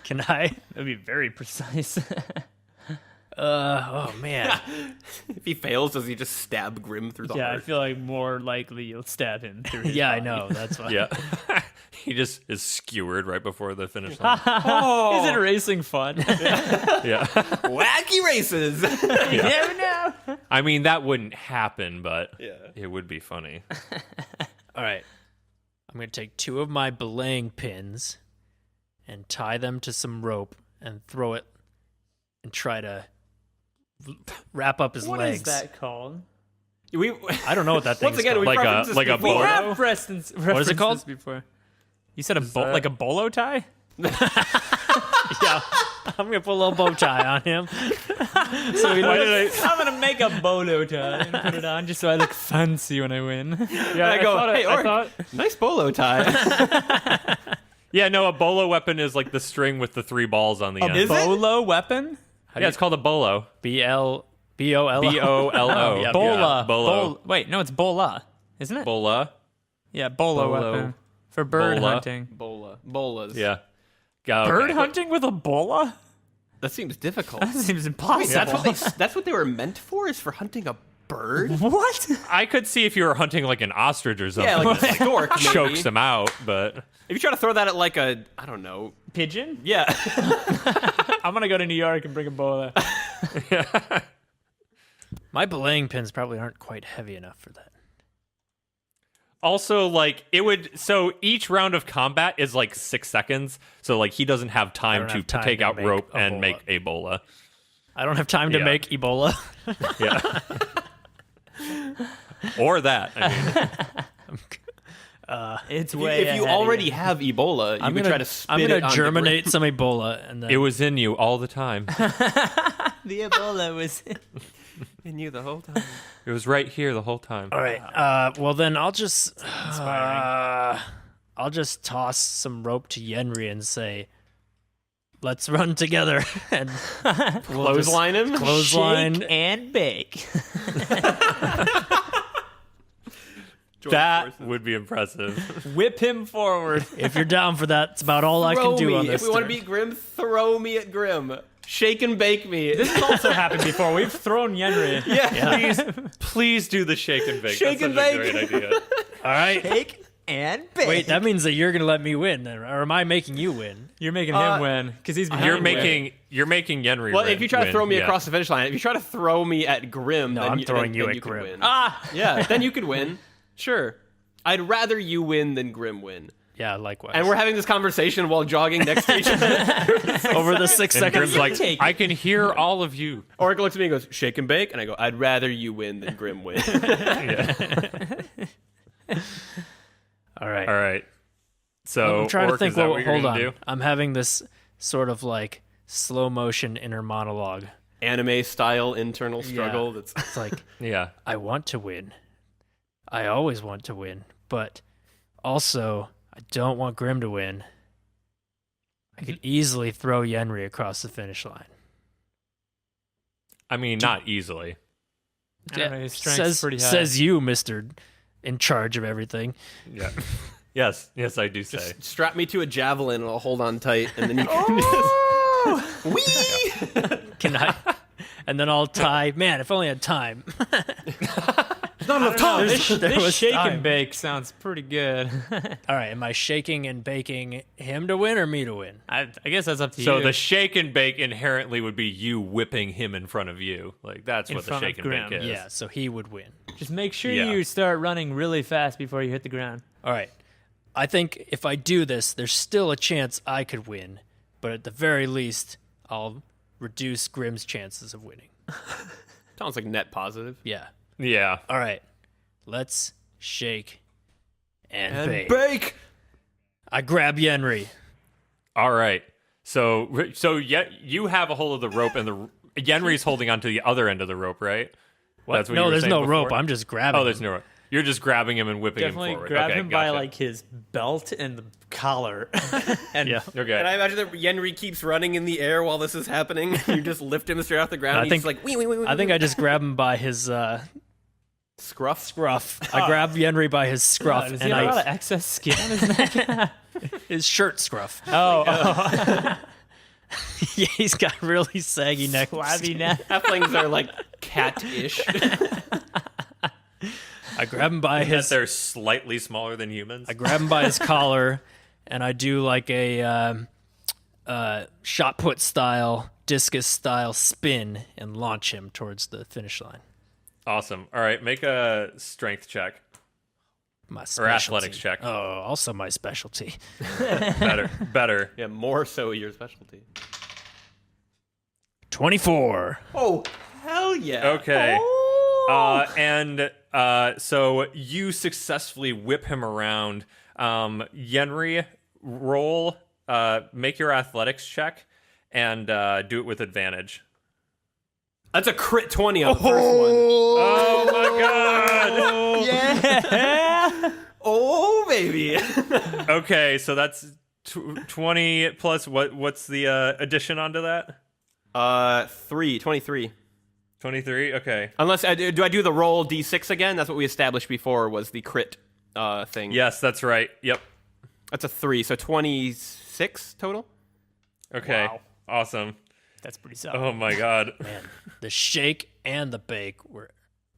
Can I? That'd be very precise. Oh, man. If he fails, does he just stab Grimm through the Yeah, I heart? feel like more likely you'll stab him through his Yeah, I body. know. That's why. Yeah. He just is skewered right before the finish line. Oh, Isn't racing fun? Yeah. wacky races! You never know. I mean, that wouldn't happen, but Yeah. it would be funny. All right. I'm going to take 2 of my belaying pins and tie them to some rope and throw it and try to wrap up his What legs. is that called? I don't know what that thing Once is again, called. we Like a- referenced this like a before. We bolo? have referenced it called? this before. You said like a bolo tie? Yeah. I'm going to put a little bow tie on him. So I'm gonna make a bolo tie and put it on just so I look fancy when I win. Yeah, I go, thought hey, I Orc, thought- nice bolo tie. Yeah, no, a bolo weapon is like the string with the 3 balls on the end. Is it? Bolo weapon? Yeah, it's called a bolo. B-O-L-O. B-O-L-O. Yeah, Bola. Bolo. Wait, no, it's bola, isn't it? Bola. Yeah, bolo, Bolo. weapon for bird Bola. hunting. Bolas. Yeah. Okay. Bird hunting with a bola? That seems difficult. That seems Wait, impossible. that's what they were meant for, is for hunting a bird? What? I could see if you were hunting like an ostrich or something. Yeah, like a stork, maybe. chokes them out, but If you try to throw that at I don't know. Pigeon? Yeah. I'm gonna go to New York and bring a bola. My belaying pins probably aren't quite heavy enough for that. also like it would. So each round of combat is like 6 seconds. So like he doesn't have time don't to have time take to out make rope a and bola. make a bola. I don't have time to Yeah. make Ebola. Yeah. Or that. I mean, It's If way you ahead of already have Ebola, you could try to spit I'm it gonna on germinate some Ebola and then it was in you all the time. The Ebola was. in you the whole time. It was right here the whole time. All right. Well, then I'll just toss some rope to Yenri and say, "Let's run together." And we'll just Clothesline him? clothesline. Shake and bake. That would be impressive. Whip him forward. If you're down for that, it's about all I can do on this. If we want to turn. beat Grimm, throw me at Grimm. Shake and bake me. This has also happened before. We've thrown Yenri. yeah. Please do the shake and bake. Shake That's and such a bake. great idea. All right. Shake and bake. Wait, that means that you're gonna let me win, then, or am I making you win? You're making him win because he's behind. You're making Yenri. Well, if you try to win, throw me yeah. across the finish line, if you try to throw me at Grimm, No, then I'm you, throwing then, you then at you could Grimm. win. Ah, Yeah, then you could win. Sure. I'd rather you win than Grimm win. Yeah, likewise. And we're having this conversation while jogging next to each other. over the 6 And seconds. Grimm's like, I can hear all of you. Oracle looks at me and goes, shake and bake. And I go, I'd rather you win than Grimm win. All right. All right. So I'm trying to Orc, think. is that Well, what you're hold gonna on. do? I'm having this sort of like slow motion inner monologue. Anime style internal struggle. That's It's like, Yeah. I want to win. I always want to win, but also I don't want Grimm to win. I could easily throw Yenri across the finish line. I mean, not easily. I don't know, his strength's pretty high. Says you, Mister, in charge of everything. Yeah. Yes, I do say. just strap me to a javelin and I'll hold on tight. And then you can Whee! Can I? And then I'll tie. Man, if only I had time. Not enough time. This was shake time. and bake sounds pretty good. All right, am I shaking and baking him to win or me to win? I guess that's up to So you. the shake and bake inherently would be you whipping him in front of you. Like that's In what the front of shake and bake Grimm. is. Yeah, so he would win. Just make sure Yeah. you start running really fast before you hit the ground. All right. I think if I do this, there's still a chance I could win, but at the very least, I'll reduce Grimm's chances of winning. Sounds like net positive. Yeah. Yeah. All right. Let's shake and bake. Bake! I grab Yenri. All right. So you have a hold of the rope, and the Yenri's holding onto the other end of the rope, right? That's what you No, were there's saying no before? rope. I'm just grabbing. Oh, there's no rope. You're just grabbing him and whipping Definitely him forward. grab Okay, him by gotcha. like his belt and the collar. And Yeah. Okay. And I imagine that Yenri keeps running in the air while this is happening. You just lift him straight off the ground. I He's think- like, wee, wee, wee, wee, I think wee. I just grab him by his Scruff? scruff. I grab Yenri by his scruff does he and have a lot of I excess skin on his neck? his shirt scruff. Oh, Yeah, he's got really saggy neck. flabby neck. Halflings are like cat-ish. I grab him by That his they're slightly smaller than humans. I grab him by his collar, and I do like a shot put style, discus style spin and launch him towards the finish line. Awesome. All right, make a strength check. My Or specialty. athletics check. Oh, also my specialty. Better. Yeah, more so your specialty. 24. Oh, hell yeah. Okay. So you successfully whip him around. Yenri, roll, make your athletics check, and do it with advantage. That's a crit 20 on the first one. Oh my god! Yeah. Oh, baby. Okay, so that's 20 plus what's the addition onto that? 23. 23. Okay. Unless, do I do the roll d6 again? That's what we established before was the crit thing. Yes, that's right. Yep. That's a 3, so 26 total? Okay. Wow. Awesome. That's pretty solid. Oh my god. Man, the shake and the bake were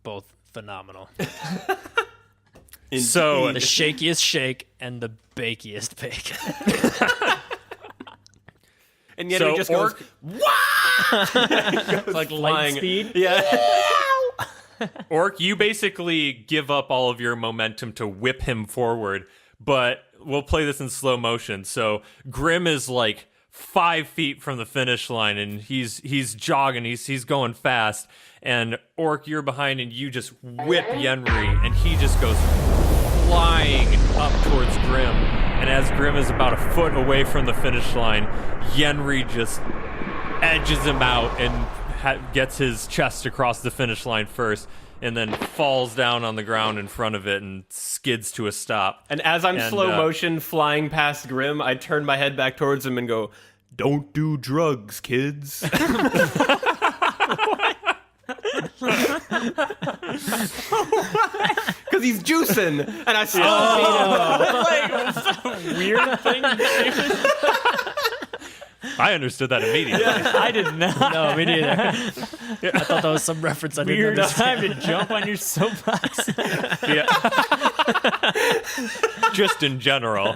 both phenomenal. So The shakiest shake and the bakiest bake. And yet So he just Orc- goes Like light flying. speed. Yeah. Orc, you basically give up all of your momentum to whip him forward, but we'll play this in slow motion. So Grimm is like 5 feet from the finish line, and he's jogging, he's going fast, and Orc, you're behind, and you just whip Yenri, and he just goes flying up towards Grimm. And as Grimm is about a foot away from the finish line, Yenri just edges him out and gets his chest across the finish line first, and then falls down on the ground in front of it and skids to a stop. And as I'm And, slow motion flying past Grimm, I turn my head back towards him and go, "Don't do drugs, kids." Because he's juicing, and I still Weird thing. I understood that immediately. I did not. No, me neither. I thought that was some reference I didn't Weird understand. time to jump on your soapbox. Yeah. Just in general.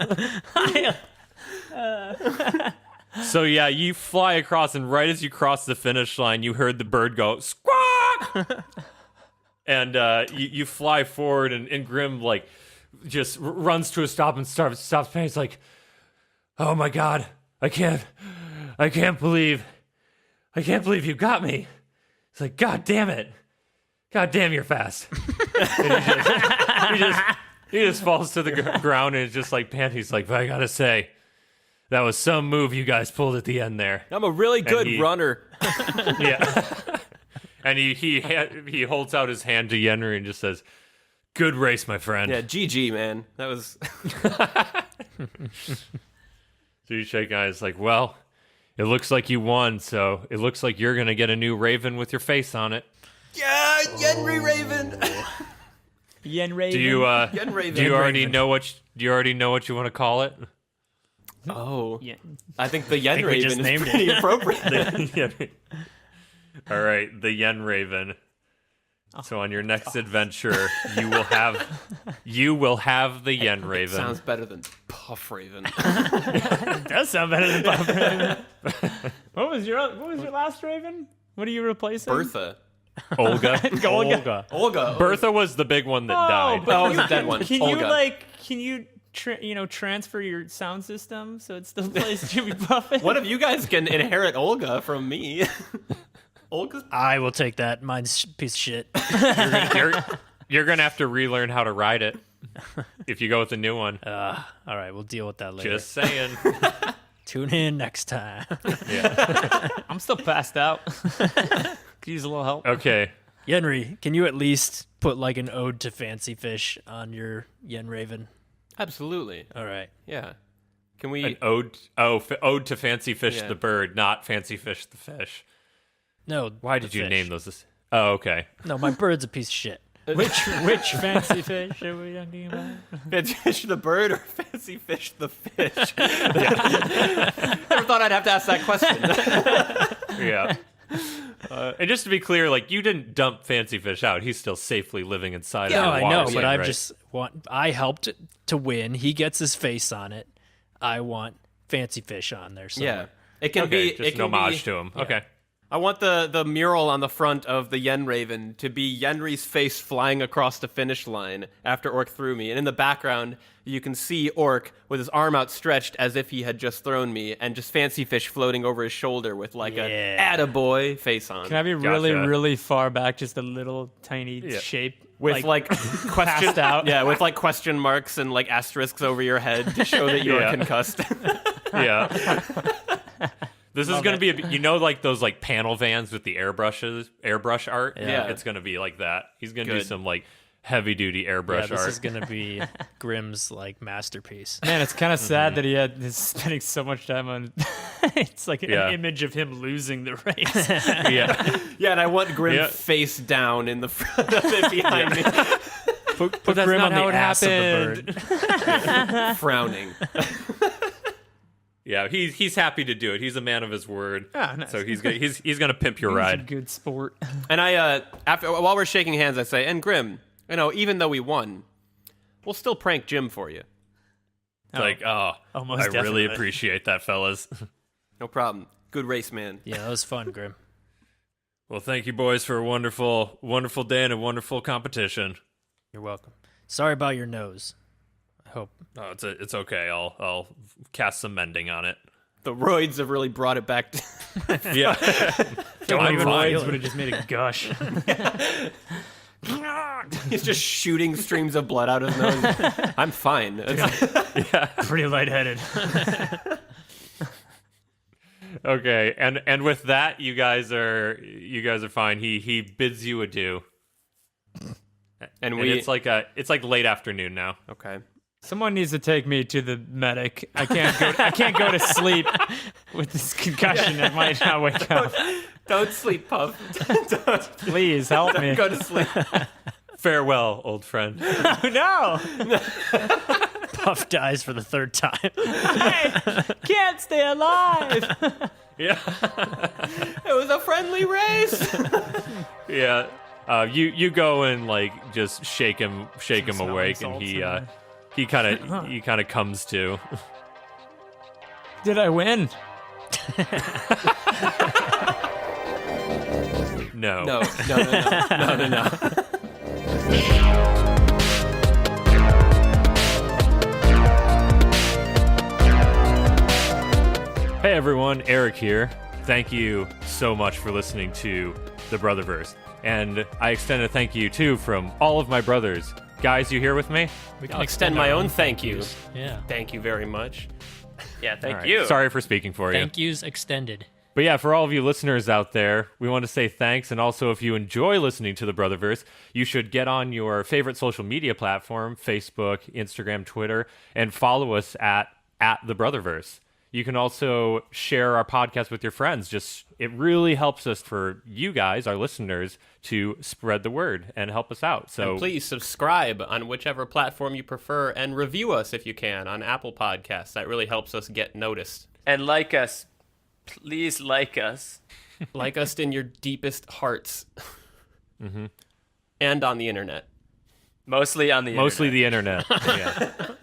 So yeah, you fly across, and right as you cross the finish line, you heard the bird go squawk, and you fly forward, and Grimm like just runs to a stop and stops playing. It's like, oh my god, I can't believe you got me. It's like, god damn it, god damn, you're fast. And he just falls to the ground and is just like panting. He's like, but I gotta say, that was some move you guys pulled at the end there. I'm a really good runner. Yeah. And he holds out his hand to Yenri and just says, good race, my friend. Yeah, GG, man. That was. So you shake eyes like, well, it looks like you won, so it looks like you're going to get a new raven with your face on it. Yeah, Yenri Raven. Yen Raven. Do you Yenraven. do you already know what you want to call it? Oh, Yeah. I think the Yen we just Raven is named pretty appropriate. All right, the Yen Raven. So on your next adventure, you will have the Yen Raven. Sounds better than Puff Raven. It does sound better than Puff Raven. What was your last Raven? What are you replacing? Bertha. Olga. Olga. Bertha was the big one that died. Oh, it's a dead one. Can Olga. you transfer your sound system so it still plays Jimmy Buffett? What if you guys can inherit Olga from me? Olga's. I will take that. Mine's a piece of shit. You're gonna have to relearn how to ride it if you go with the new one. All right, we'll deal with that later. Just saying. Tune in next time. Yeah. I'm still passed out. Could use a little help. Okay. Yenri, can you at least put like an ode to Fancy Fish on your Yen Raven? Absolutely. All right. Yeah. Can we? An ode to Fancy Fish Yeah. the bird, not Fancy Fish the fish. No. Why the did you fish. name those? Oh, okay. No, my bird's a piece of shit. Which fancy fish are we talking about? Fancy Fish the bird or Fancy Fish the fish? Never thought I'd have to ask that question. Yeah. And just to be clear, like, you didn't dump Fancy Fish out. He's still safely living inside Yeah, of I your know, waters, but right? I helped to win. He gets his face on it. I want Fancy Fish on there somewhere. Yeah. It can Okay, be. just It an can homage be, to him. Okay. I want the mural on the front of the Yen Raven to be Yenri's face flying across the finish line after Orc threw me. And in the background, you can see Orc with his arm outstretched as if he had just thrown me, and just Fancy Fish floating over his shoulder with like a attaboy face on. Can I be really, Gotcha. really far back, just a little tiny shape? with like question passed out. Yeah, with like question marks and like asterisks over your head to show that you're Yeah. concussed. Yeah. This is going to be, like those like panel vans with the airbrush art? Yeah. It's going to be like that. He's going to do Good. some like heavy duty airbrush Yeah, this art. is gonna be Grimm's like masterpiece. Man, it's kind of sad that is spending so much time on. It's like Yeah. an image of him losing the race. Yeah. Yeah, and I want Grimm Yeah. face down in the front of it behind me, But that's Grimm not on how the it ass of the happened. frowning. Yeah, he's happy to do it. He's a man of his word. Ah, nice. So he's gonna pimp your He's a ride. good sport. And while we're shaking hands, I say, and Grimm, even though we won, we'll still prank Jim for you. It's like, oh, Almost I definitely. really appreciate that, fellas. No problem. Good race, man. Yeah, that was fun, Grimm. Well, thank you, boys, for a wonderful, wonderful day and a wonderful competition. You're welcome. Sorry about your nose. I hope. Oh, it's okay. I'll cast some mending on it. The roids have really brought it back. Yeah. I'm fine. would have just made a gush. He's just shooting streams of blood out of his nose. I'm fine. Pretty lightheaded. Okay, and with that, you guys are fine. He bids you adieu. And And we. it's like late afternoon now. Okay. Someone needs to take me to the medic. I can't go to sleep with this concussion. I might not wake up. Don't sleep, Puff. Please help me. Go to sleep. Farewell, old friend. No, Puff dies for the third time. I can't stay alive. Yeah. It was a friendly race. Yeah. You go and like just shake him awake, and he kind of comes to. Did I win? No. No. Hey everyone, Eric here. Thank you so much for listening to the Brotherverse. And I extend a thank you too from all of my brothers. Guys, you here with me? We can I'll extend my our own thank yous. Yeah. Thank you very much. Yeah, thank All right. you. Sorry for speaking for you. Thank yous extended. But yeah, for all of you listeners out there, we want to say thanks. And also, if you enjoy listening to the Brotherverse, you should get on your favorite social media platform, Facebook, Instagram, Twitter, and follow us at the Brotherverse. You can also share our podcast with your friends. It really helps us for you guys, our listeners, to spread the word and help us out. So And please subscribe on whichever platform you prefer and review us if you can on Apple Podcasts. That really helps us get noticed. And like us. Please like us. Like us in your deepest hearts. And on the internet. Mostly on the mostly internet. the internet. Yeah.